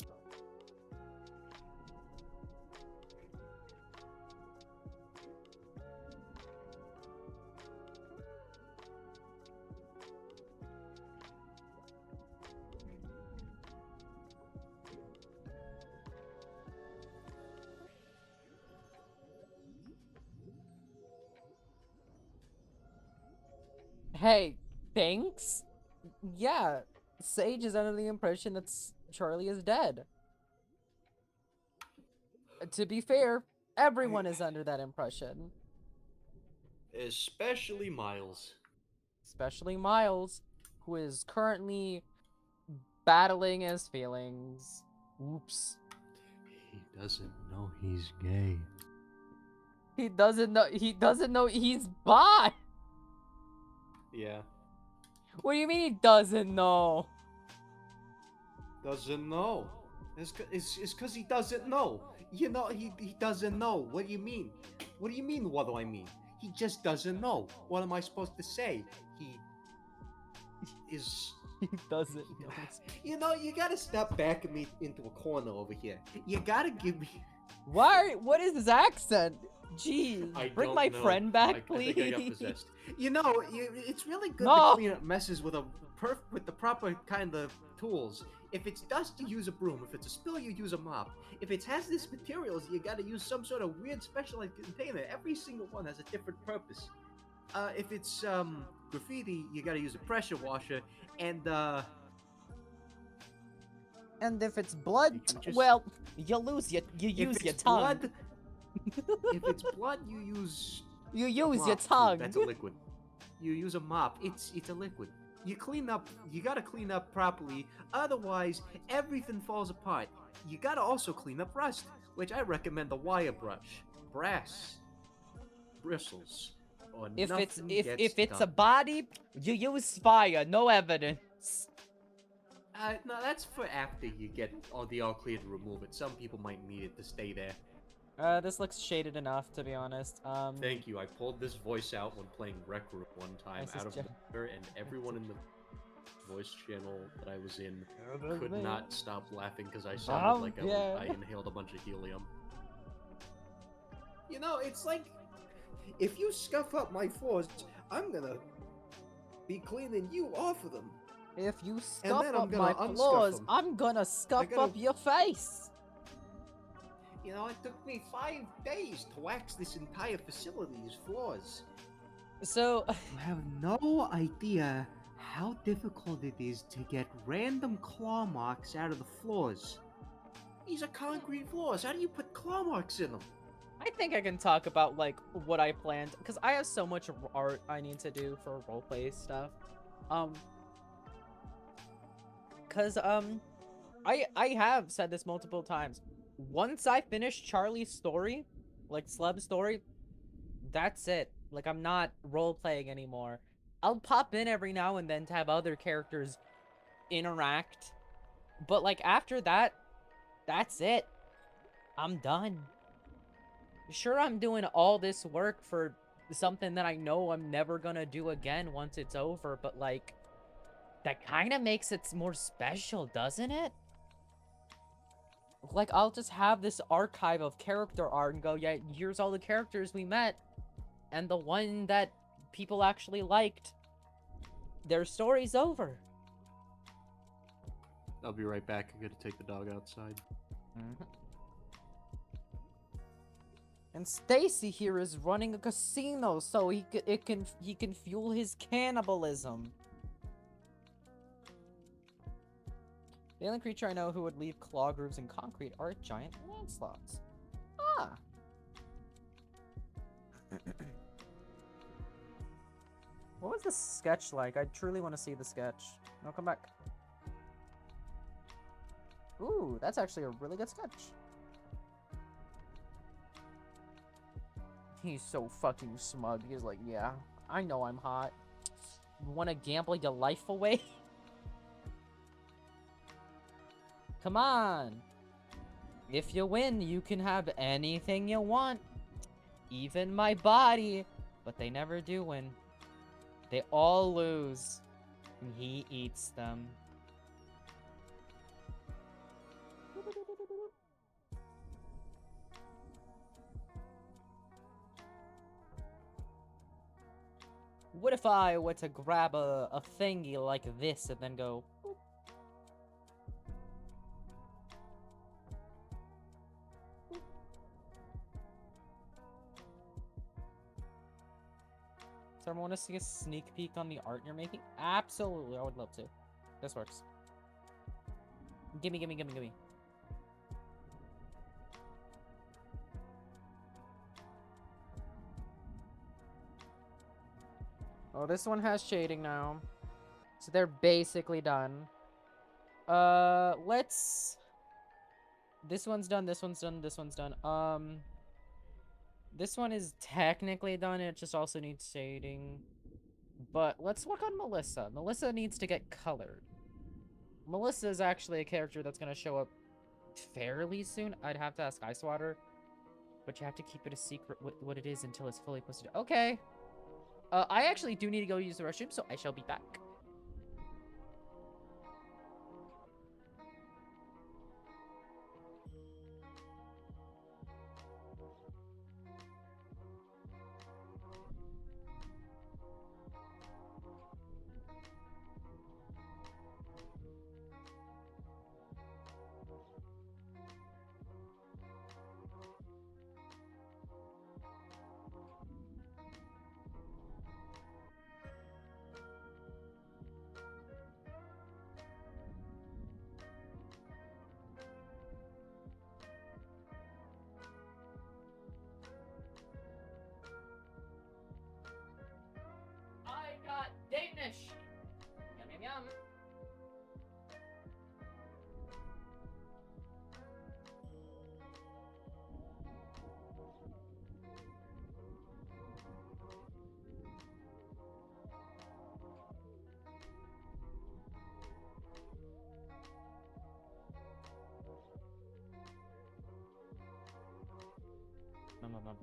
Hey, thanks? Yeah, Sage is under the impression that Charlie is dead. To be fair, everyone is under that impression. Especially Miles. Especially Miles, who is currently battling his feelings. Oops. He doesn't know he's gay. He doesn't know he's bi. Yeah. What do you mean he doesn't know? Doesn't know. It's because he doesn't know. You know, he doesn't know. What do you mean? What do you mean, what do I mean? He just doesn't know. What am I supposed to say? He is... He doesn't know. You know, you gotta stop backing me into a corner over here. You gotta give me... Why? What is his accent? Jeez. I Bring don't my know. friend back, please. I think I got possessed. You know, it's really good No! to clean up messes with with the proper kind of tools. If it's dust, you use a broom. If it's a spill, you use a mop. If it's hazardous materials, you gotta use some sort of weird specialized container. Every single one has a different purpose. If it's graffiti, you gotta use a pressure washer. And if it's blood, well, you use your tongue. Blood, if it's blood, you use your mop, tongue. Too. That's a liquid. You use a mop. It's a liquid. You clean up. You gotta clean up properly. Otherwise, everything falls apart. You gotta also clean up rust, which I recommend the wire brush, brass, bristles. Or If it's done. a body, you use fire. No evidence. No, that's for after you get all clear to remove it. Some people might need it to stay there. This looks shaded enough, to be honest. Thank you. I pulled this voice out when playing Rec Room one time out of nowhere, and everyone in the voice channel that I was in could not stop laughing because I sounded like I inhaled a bunch of helium. You know, it's like, if you scuff up my floors, I'm gonna be cleaning you off of them. If you scuff up my floors, I'm gonna scuff up your face. You know, it took me 5 days to wax this entire facility's floors. So... You have no idea how difficult it is to get random claw marks out of the floors. These are concrete floors. How do you put claw marks in them? I think I can talk about, like, what I planned, because I have so much art I need to do for roleplay stuff. Because, I have said this multiple times. Once I finish Charlie's story, like Slub's story, that's it. Like, I'm not role-playing anymore. I'll pop in every now and then to have other characters interact. But, like, after that, that's it. I'm done. Sure, I'm doing all this work for something that I know I'm never gonna do again once it's over, but, like, that kind of makes it more special, doesn't it? Like, I'll just have this archive of character art and go, yeah, here's all the characters we met, and the one that people actually liked, their story's over. I'll be right back. I'm gonna take the dog outside. And Stacy here is running a casino so he can fuel his cannibalism. The only creature I know who would leave claw grooves in concrete are giant landslots. Ah. What was the sketch like? I truly want to see the sketch. No, come back. Ooh, that's actually a really good sketch. He's so fucking smug. He's like, yeah, I know I'm hot. You want to gamble your life away? Come on. If you win, you can have anything you want. Even my body. But they never do win. They all lose. And he eats them. What if I were to grab a thingy like this and then go... Boop. Boop. So everyone want to see a sneak peek on the art you're making? Absolutely, I would love to. This works. Gimme, gimme, gimme, gimme. Oh, this one has shading now. So they're basically done. Let's... This one's done, this one's done, this one's done. This one is technically done, it just also needs shading. But let's work on Melissa. Melissa needs to get colored. Melissa is actually a character that's gonna show up fairly soon. I'd have to ask Icewater, but you have to keep it a secret what it is until it's fully posted. Okay. I actually do need to go use the restroom, so I shall be back. I got Danish! Yum, yum, yum. Nom, nom, nom.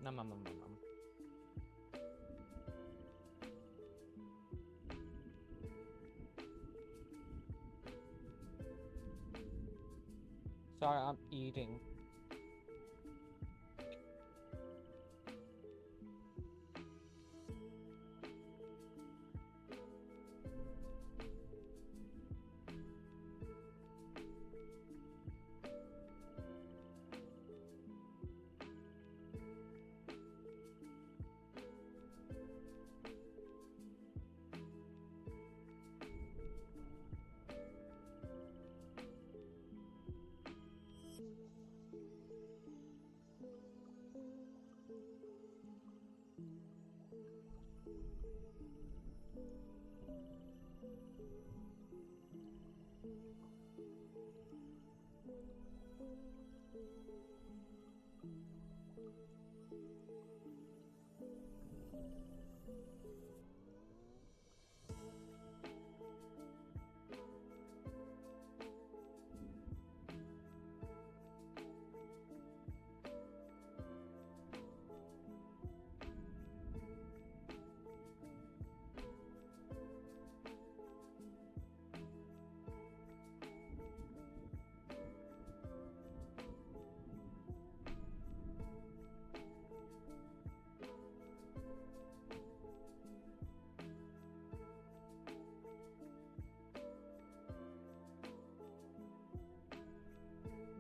Nom, nom, nom, nom, nom. Sorry, I'm eating.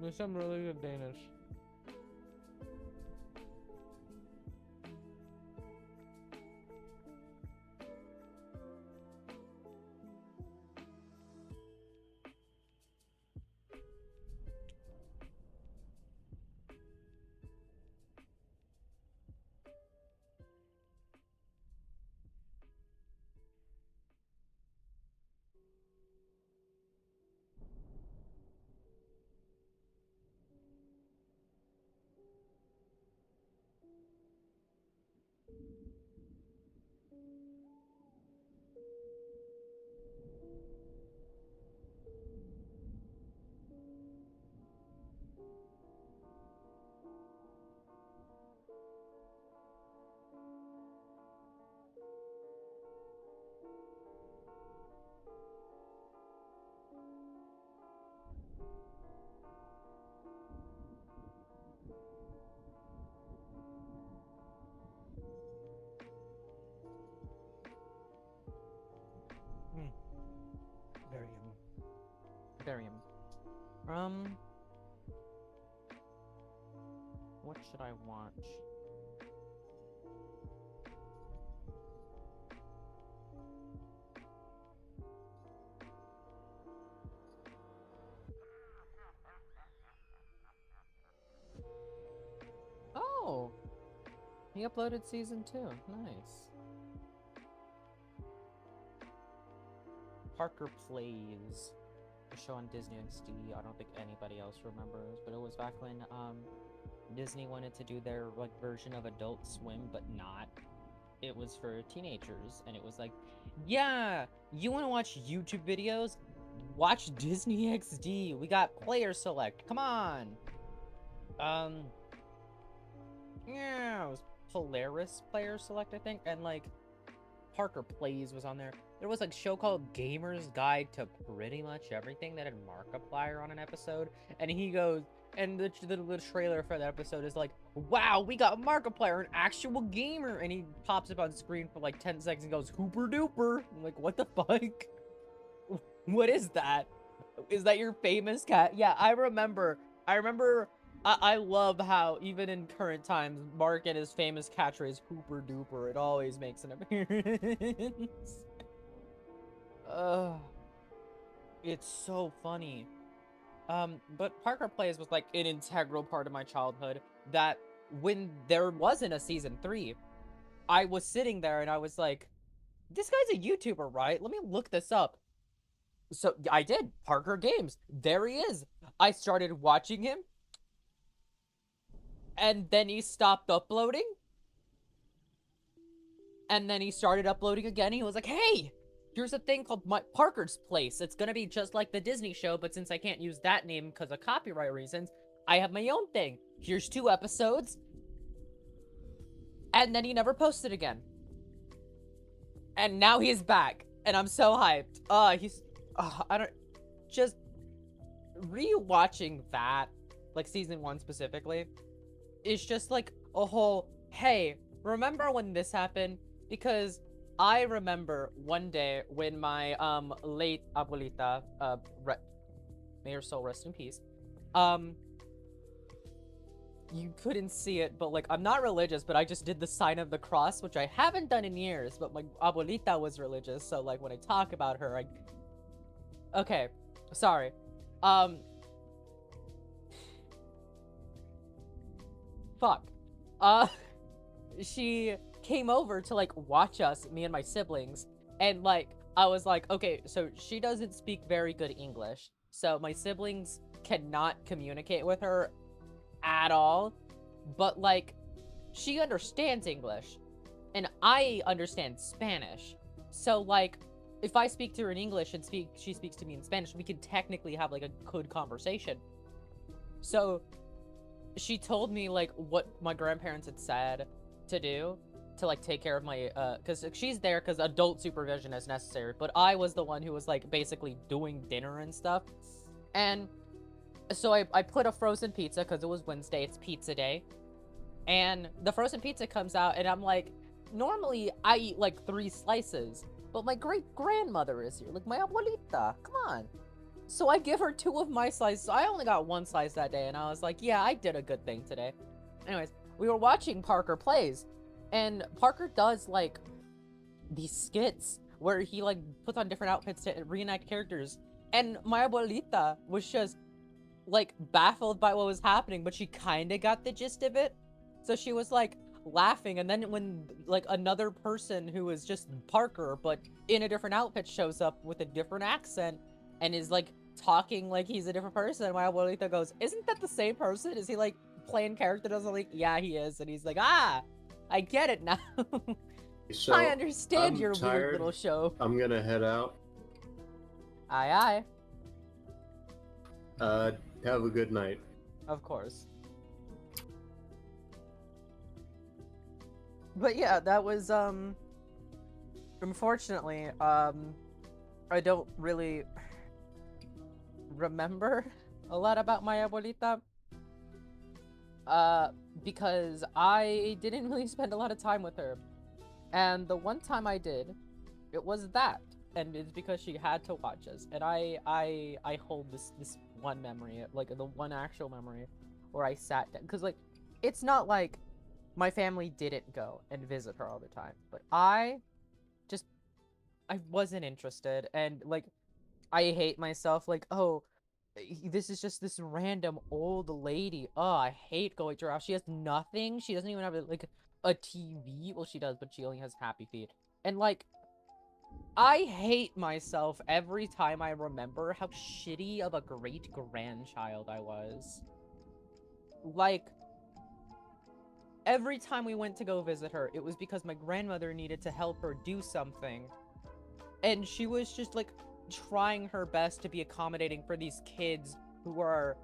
There's some really good Danish. aquarium. What should I watch? Oh, he uploaded season 2. Nice. Parker Plays, a show on Disney XD. I don't think anybody else remembers, but it was back when Disney wanted to do their like version of Adult Swim, but not. It was for teenagers, and it was like, yeah, you want to watch YouTube videos? Watch Disney XD. We got player select. Come on. Yeah, it was Polaris player select, I think, and like Parker Plays was on there. There was like a show called Gamer's Guide to pretty much everything that had Markiplier on an episode, and he goes, and the trailer for that episode is like, wow, we got Markiplier, an actual gamer, and he pops up on screen for like 10 seconds and goes, hooper duper. I'm like, what the fuck? What is that? Is that your famous cat? Yeah, I remember, I love how, even in current times, Mark and his famous catchphrase, hooper duper, it always makes an appearance. It's so funny. But Parker Plays was like an integral part of my childhood, that when there wasn't a season 3, I was sitting there and I was like, this guy's a YouTuber, right? Let me look this up. So I did. Parker Games. There he is. I started watching him, and then he stopped uploading, and then he started uploading again. He was like, hey, here's a thing called Parker's Place. It's gonna be just like the Disney show, but since I can't use that name because of copyright reasons, I have my own thing. Here's 2 episodes. And then he never posted again. And now he's back, and I'm so hyped. I don't, just rewatching that, like season 1 specifically, is just like a whole, hey, remember when this happened? Because I remember one day when my late abuelita, may her soul rest in peace, you couldn't see it, but like, I'm not religious, but I just did the sign of the cross, which I haven't done in years, but my abuelita was religious, so like when I talk about her, okay, sorry. Fuck. She came over to like watch us, me and my siblings, and like I was like, okay, so she doesn't speak very good English, so my siblings cannot communicate with her at all, but like she understands English and I understand Spanish, so like if I speak to her in English and she speaks to me in Spanish, we can technically have like a good conversation. So she told me like what my grandparents had said to do to like take care of my because she's there because adult supervision is necessary, but I was the one who was like basically doing dinner and stuff. And so I put a frozen pizza because it was Wednesday, it's pizza day, and the frozen pizza comes out and I'm like, normally I eat like 3 slices, but my great grandmother is here, like my abuelita, come on. So I give her 2 of my slices. I only got 1 slice that day, and I was like, yeah, I did a good thing today. Anyways, we were watching Parker Plays, and Parker does like these skits where he like puts on different outfits to reenact characters, and my abuelita was just like baffled by what was happening, but she kind of got the gist of it, so she was like laughing. And then when like another person who is just Parker but in a different outfit shows up with a different accent and is like talking like he's a different person, my abuelita goes, isn't that the same person? Is he like playing character? I was like, yeah, he is. And he's like, ah, I get it now. So I understand I'm your tired. weird little show. I'm gonna head out. Aye, aye. Have a good night. Of course. But yeah, that was, unfortunately, I don't really remember a lot about my abuelita, because I didn't really spend a lot of time with her. And the one time I did, it was that. and it's because she had to watch us. And I hold this one memory, like the one actual memory, where I sat down, because like it's not like my family didn't go and visit her all the time, but I wasn't interested, and like I hate myself. Like, oh, this is just this random old lady. Oh, I hate going to her house. She has nothing. She doesn't even have like a TV. Well, she does, but she only has Happy Feet. And like, I hate myself every time I remember how shitty of a great grandchild I was. Like, every time we went to go visit her, it was because my grandmother needed to help her do something. And she was just like trying her best to be accommodating for these kids who are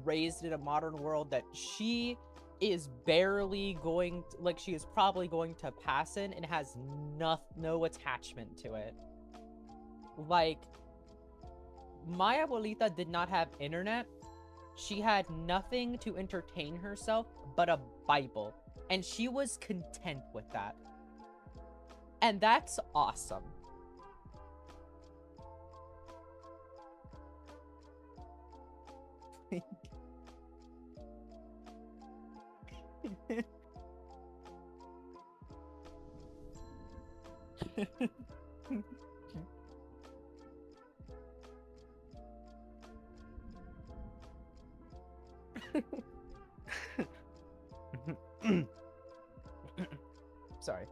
raised in a modern world that she is barely going to, like, she is probably going to pass in and has no attachment to it. Like, my abuelita did not have internet. She had nothing to entertain herself but a Bible, and she was content with that. And that's awesome. Sorry.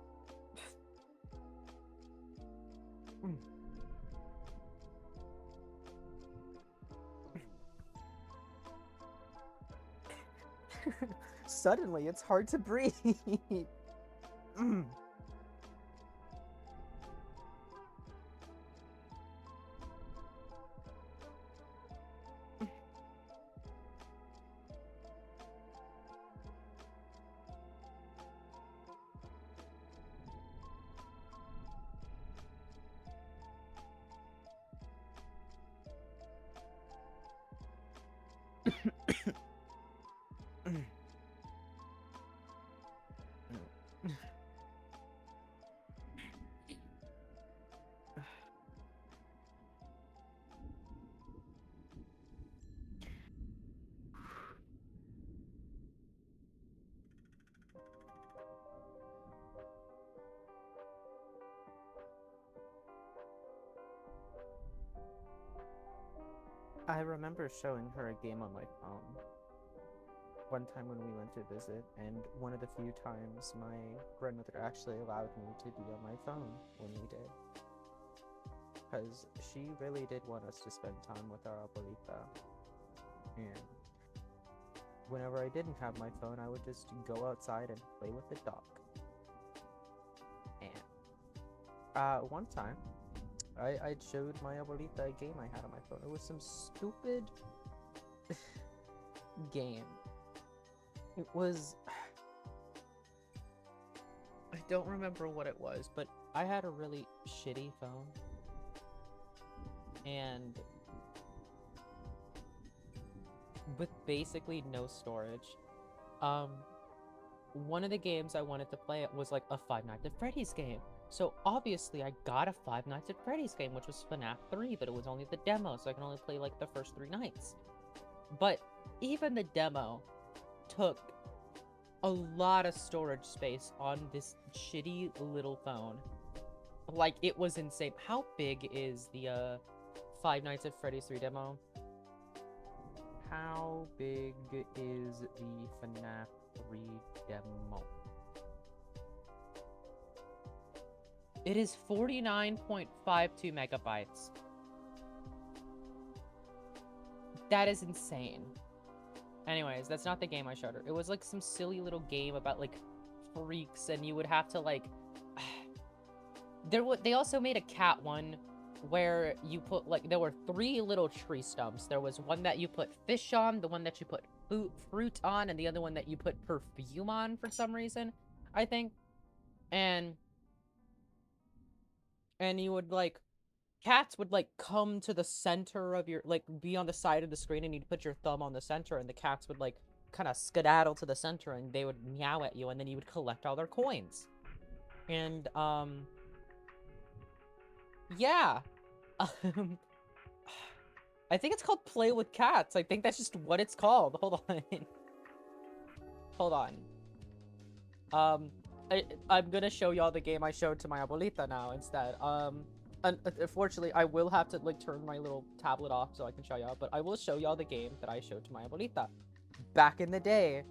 Suddenly, it's hard to breathe. I remember showing her a game on my phone one time when we went to visit, and one of the few times my grandmother actually allowed me to be on my phone when we did. Because she really did want us to spend time with our abuelita. And whenever I didn't have my phone, I would just go outside and play with the dog. And one time, I showed my abuelita a game I had on my phone. It was some stupid game. It was... I don't remember what it was, but I had a really shitty phone. And with basically no storage. One of the games I wanted to play was like a Five Nights at Freddy's game. So obviously I got a Five Nights at Freddy's game, which was FNAF 3, but it was only the demo, so I can only play like the first 3 nights. But even the demo took a lot of storage space on this shitty little phone. Like, it was insane. How big is the Five Nights at Freddy's 3 demo? How big is the FNAF 3 demo? It is 49.52 megabytes. That is insane. Anyways, that's not the game I showed her. It was like some silly little game about like freaks, and you would have to like... They also made a cat one where you put like... There were 3 little tree stumps. There was one that you put fish on, the one that you put fruit on, and the other one that you put perfume on for some reason, I think. And you would like... Cats would like come to the center of your... Like be on the side of the screen, and you'd put your thumb on the center, and the cats would like kind of skedaddle to the center, and they would meow at you, and then you would collect all their coins. And Yeah. Um, I think it's called Play with Cats. I think that's just what it's called. Hold on. Hold on. I'm gonna show y'all the game I showed to my abuelita now instead. Unfortunately, I will have to like turn my little tablet off so I can show y'all, but I will show y'all the game that I showed to my abuelita back in the day.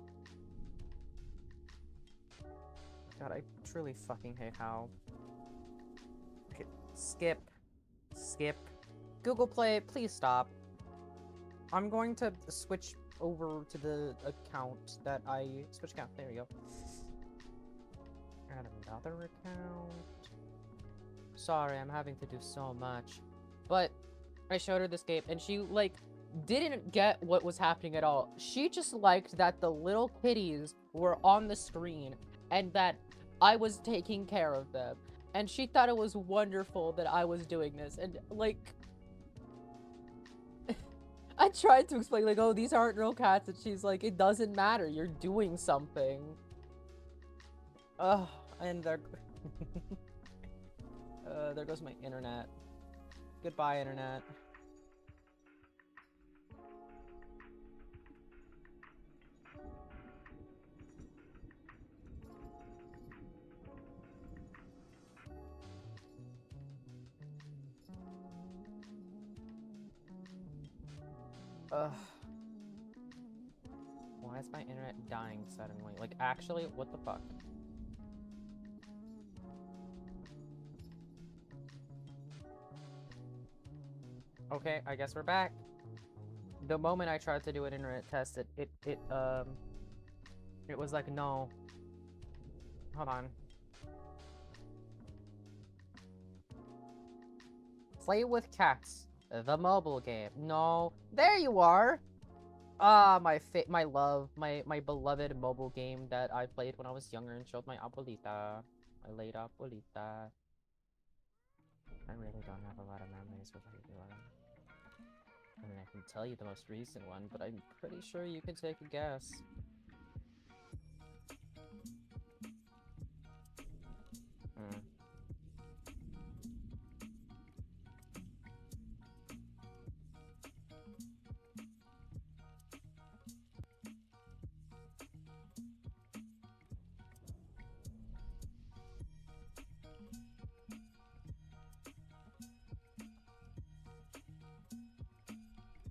God, I truly fucking hate how. Okay, skip. Google Play, please stop. I'm going to switch over to the account that I switch account. There we go. Add another account. Sorry, I'm having to do so much. But I showed her this game and she like didn't get what was happening at all. She just liked that the little kitties were on the screen and that I was taking care of them. And she thought it was wonderful that I was doing this. And like I tried to explain like, oh, these aren't real cats, and she's like, it doesn't matter, you're doing something. Ugh, and there there goes my internet. Goodbye, internet. Ugh. Why is my internet dying suddenly? Like, actually, what the fuck? Okay, I guess we're back. The moment I tried to do an internet test, it was like, no. Hold on. Play with Cats, the mobile game. No, there you are. Ah, my love, my beloved mobile game that I played when I was younger and showed my abuelita, my late abuelita. I really don't have a lot of memories with you. I mean, I can tell you the most recent one, but I'm pretty sure you can take a guess.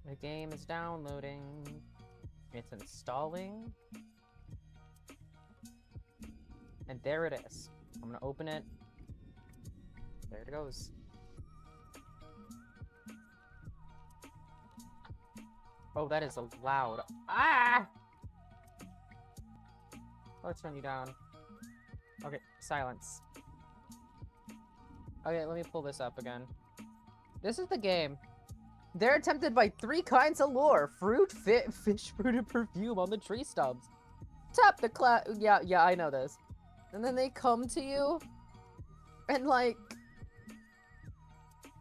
The game is downloading. It's installing. And there it is. I'm gonna open it. There it goes. Oh, that is loud. Ah! Let's turn you down. Okay, silence. Okay, let me pull this up again. This is the game. They're tempted by 3 kinds of lure. Fruit, fish, fruit, and perfume on the tree stubs. Tap the yeah, I know this. And then they come to you. And like...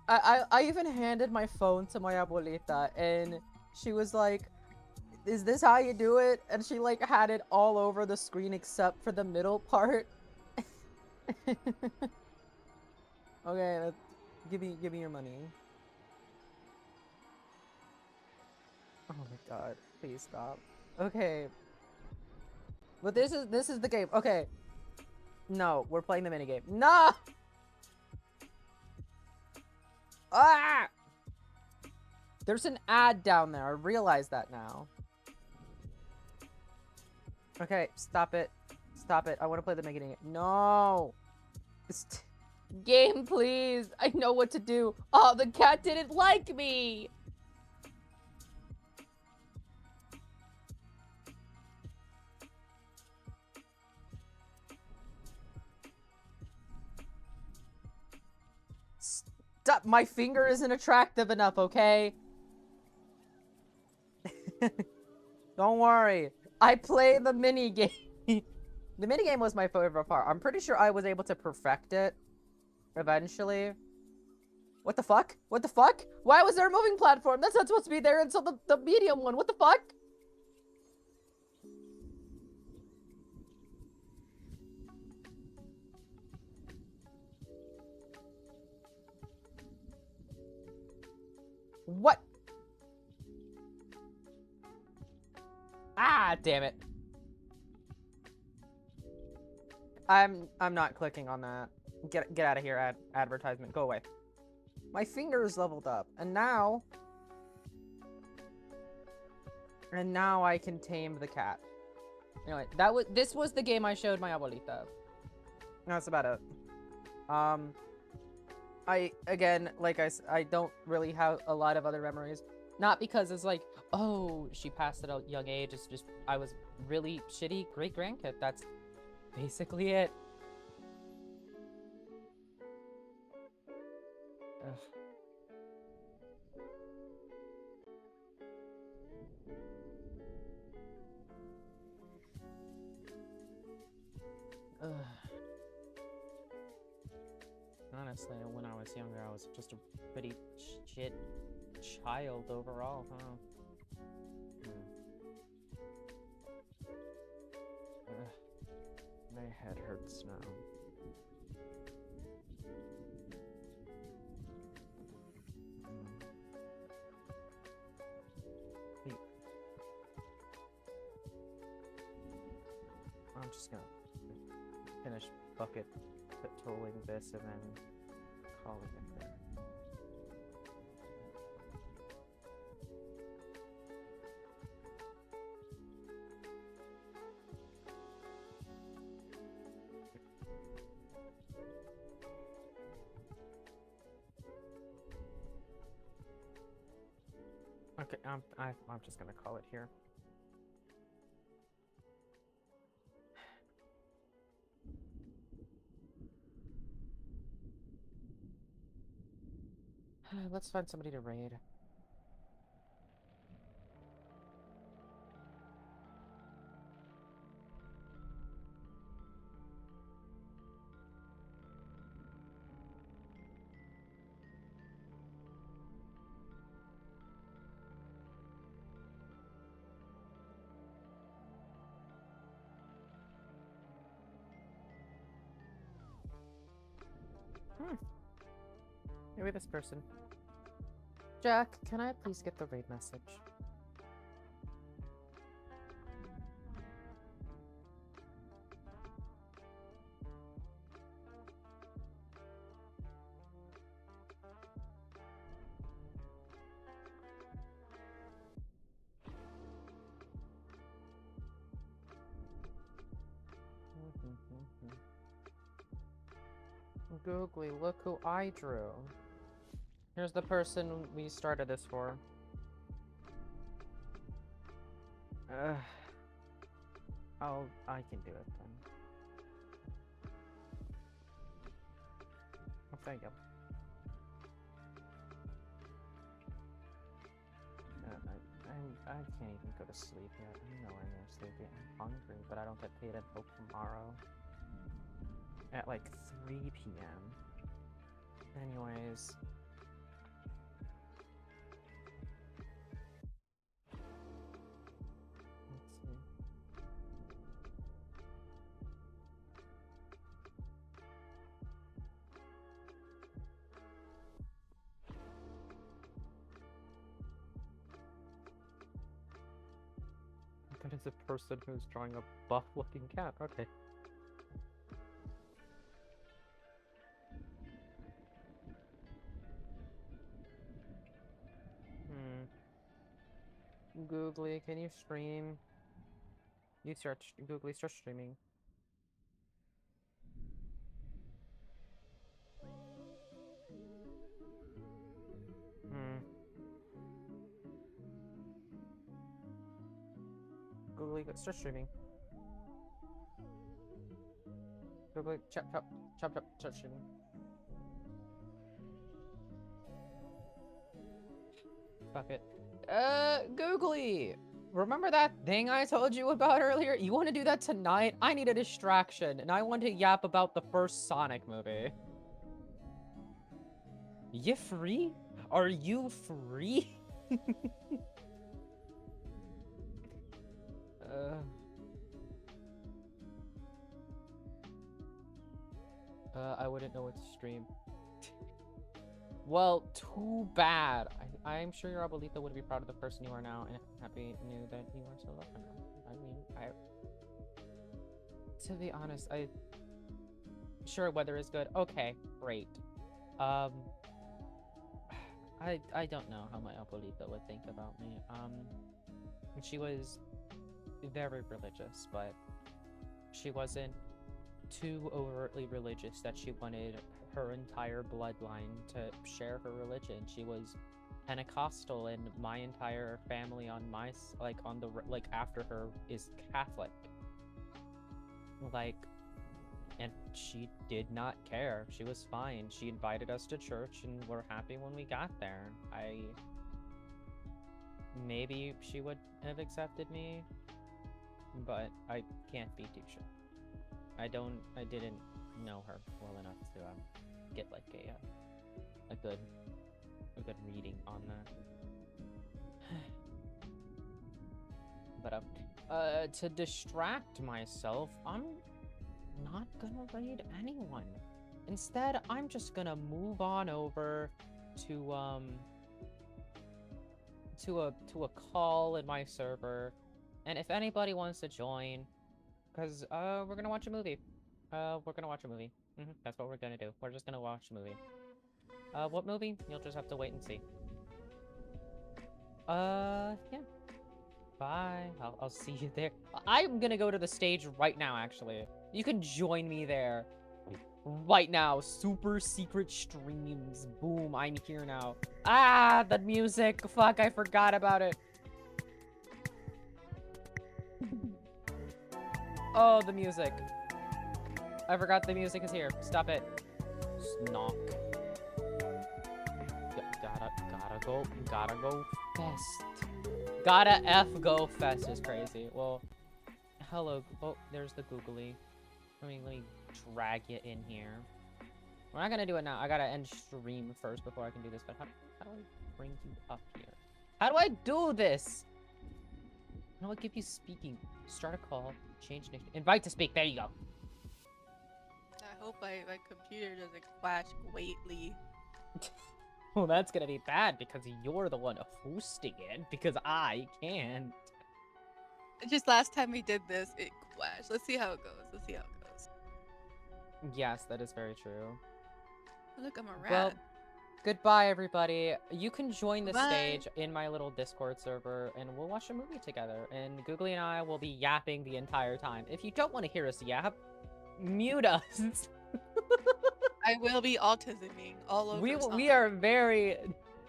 I even handed my phone to my abuelita. And she was like, is this how you do it? And she like had it all over the screen except for the middle part. Okay, give me your money. Oh my god, please stop. Okay. But this is the game. Okay. No, we're playing the minigame. No! Ah! There's an ad down there. I realize that now. Okay, stop it. Stop it. I want to play the minigame. No! Game, please! I know what to do. Oh, the cat didn't like me! Stop! My finger isn't attractive enough, okay? Don't worry. I play the minigame. The minigame was my favorite part. I'm pretty sure I was able to perfect it eventually. What the fuck? What the fuck? Why was there a moving platform? That's not supposed to be there until the medium one. What the fuck? What? Ah, damn it. I'm not clicking on that. Get out of here, advertisement. Go away. My fingers leveled up, and now I can tame the cat. Anyway, this was the game I showed my abuelita. That's about it. Again, like I don't really have a lot of other memories. Not because it's like, oh, she passed at a young age. It's just I was really shitty great grandkid. That's basically it. Ugh. Ugh. Honestly, when I was younger, I was just a pretty shit child overall, huh? My head hurts now. Wait. I'm just gonna finish bucket patrolling this and then call it there. Okay, I'm just gonna call it here. Let's find somebody to raid. Maybe this person. Jack, can I please get the raid message? Googly, look who I drew. Here's the person we started this for. I can do it then. Oh, thank you. I can't even go to sleep yet. I'm nowhere near sleepy. I'm hungry, but I don't get paid until tomorrow. At like 3 p.m. Anyways. Let's see. That is a person who's drawing a buff-looking cat. Okay. Googly, can you stream? Googly, start streaming. Googly, start streaming. Googly, chop, start streaming. Fuck it. Googly! Remember that thing I told you about earlier? You want to do that tonight? I need a distraction, and I want to yap about the first Sonic movie. You free? Are you free? I wouldn't know what to stream. Well, too bad. I'm sure your abuelita would be proud of the person you are now and happy knew that you were so loved. I mean, to be honest, sure, weather is good. Okay, great. Um, I don't know how my abuelita would think about me. She was very religious, but she wasn't too overtly religious that she wanted her entire bloodline to share her religion. She was Pentecostal, and my entire family on my after her is Catholic. Like, and she did not care. She was fine. She invited us to church, and we're happy when we got there. Maybe she would have accepted me, but I can't be too sure. I didn't know her well enough to get like a good reading on that. But to distract myself, I'm not gonna raid anyone. Instead, I'm just gonna move on over to a call in my server, and if anybody wants to join, because we're gonna watch a movie. That's what we're gonna do. We're just gonna watch a movie. What movie? You'll just have to wait and see. Yeah. Bye. I'll see you there. I'm gonna go to the stage right now, actually. You can join me there. Right now. Super secret streams. Boom, I'm here now. Ah, the music. Fuck, I forgot about it. Oh, the music. I forgot the music is here. Stop it. Snock. Gotta go fest. Gotta go fest is crazy. Well, hello. Oh, there's the googly. Let me drag it in here. We're not gonna do it now. I gotta end stream first before I can do this. But how do I bring you up here? How do I do this? How do I give you speaking? Start a call. Change nickname. Invite to speak. There you go. I hope my computer doesn't crash greatly. Well, that's gonna be bad because you're the one hosting it, because I can't. Just last time we did this, it crashed. Let's see how it goes. Yes, that is very true. Oh, look, I'm a rat. Well, goodbye, everybody. You can join the Bye. stage in my little Discord server, and we'll watch a movie together. And Googly and I will be yapping the entire time. If you don't want to hear us yap, mute us. I will be autisming all over. We are very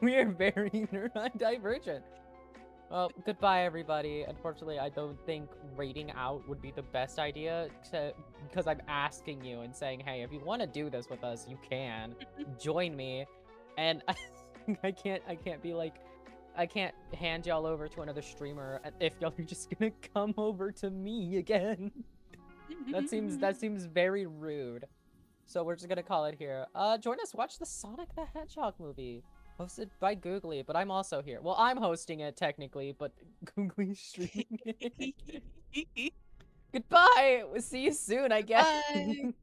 neurodivergent. Well, goodbye, everybody. Unfortunately, I don't think raiding out would be the best idea because I'm asking you and saying, hey, if you want to do this with us, you can join me. And I can't be like, I can't hand y'all over to another streamer if y'all are just gonna come over to me again. That seems very rude. So we're just gonna call it here. Join us, watch the Sonic the Hedgehog movie. Hosted by Googly, but I'm also here. Well, I'm hosting it technically, but Googly's streaming it. Goodbye! We'll see you soon, I guess. Bye.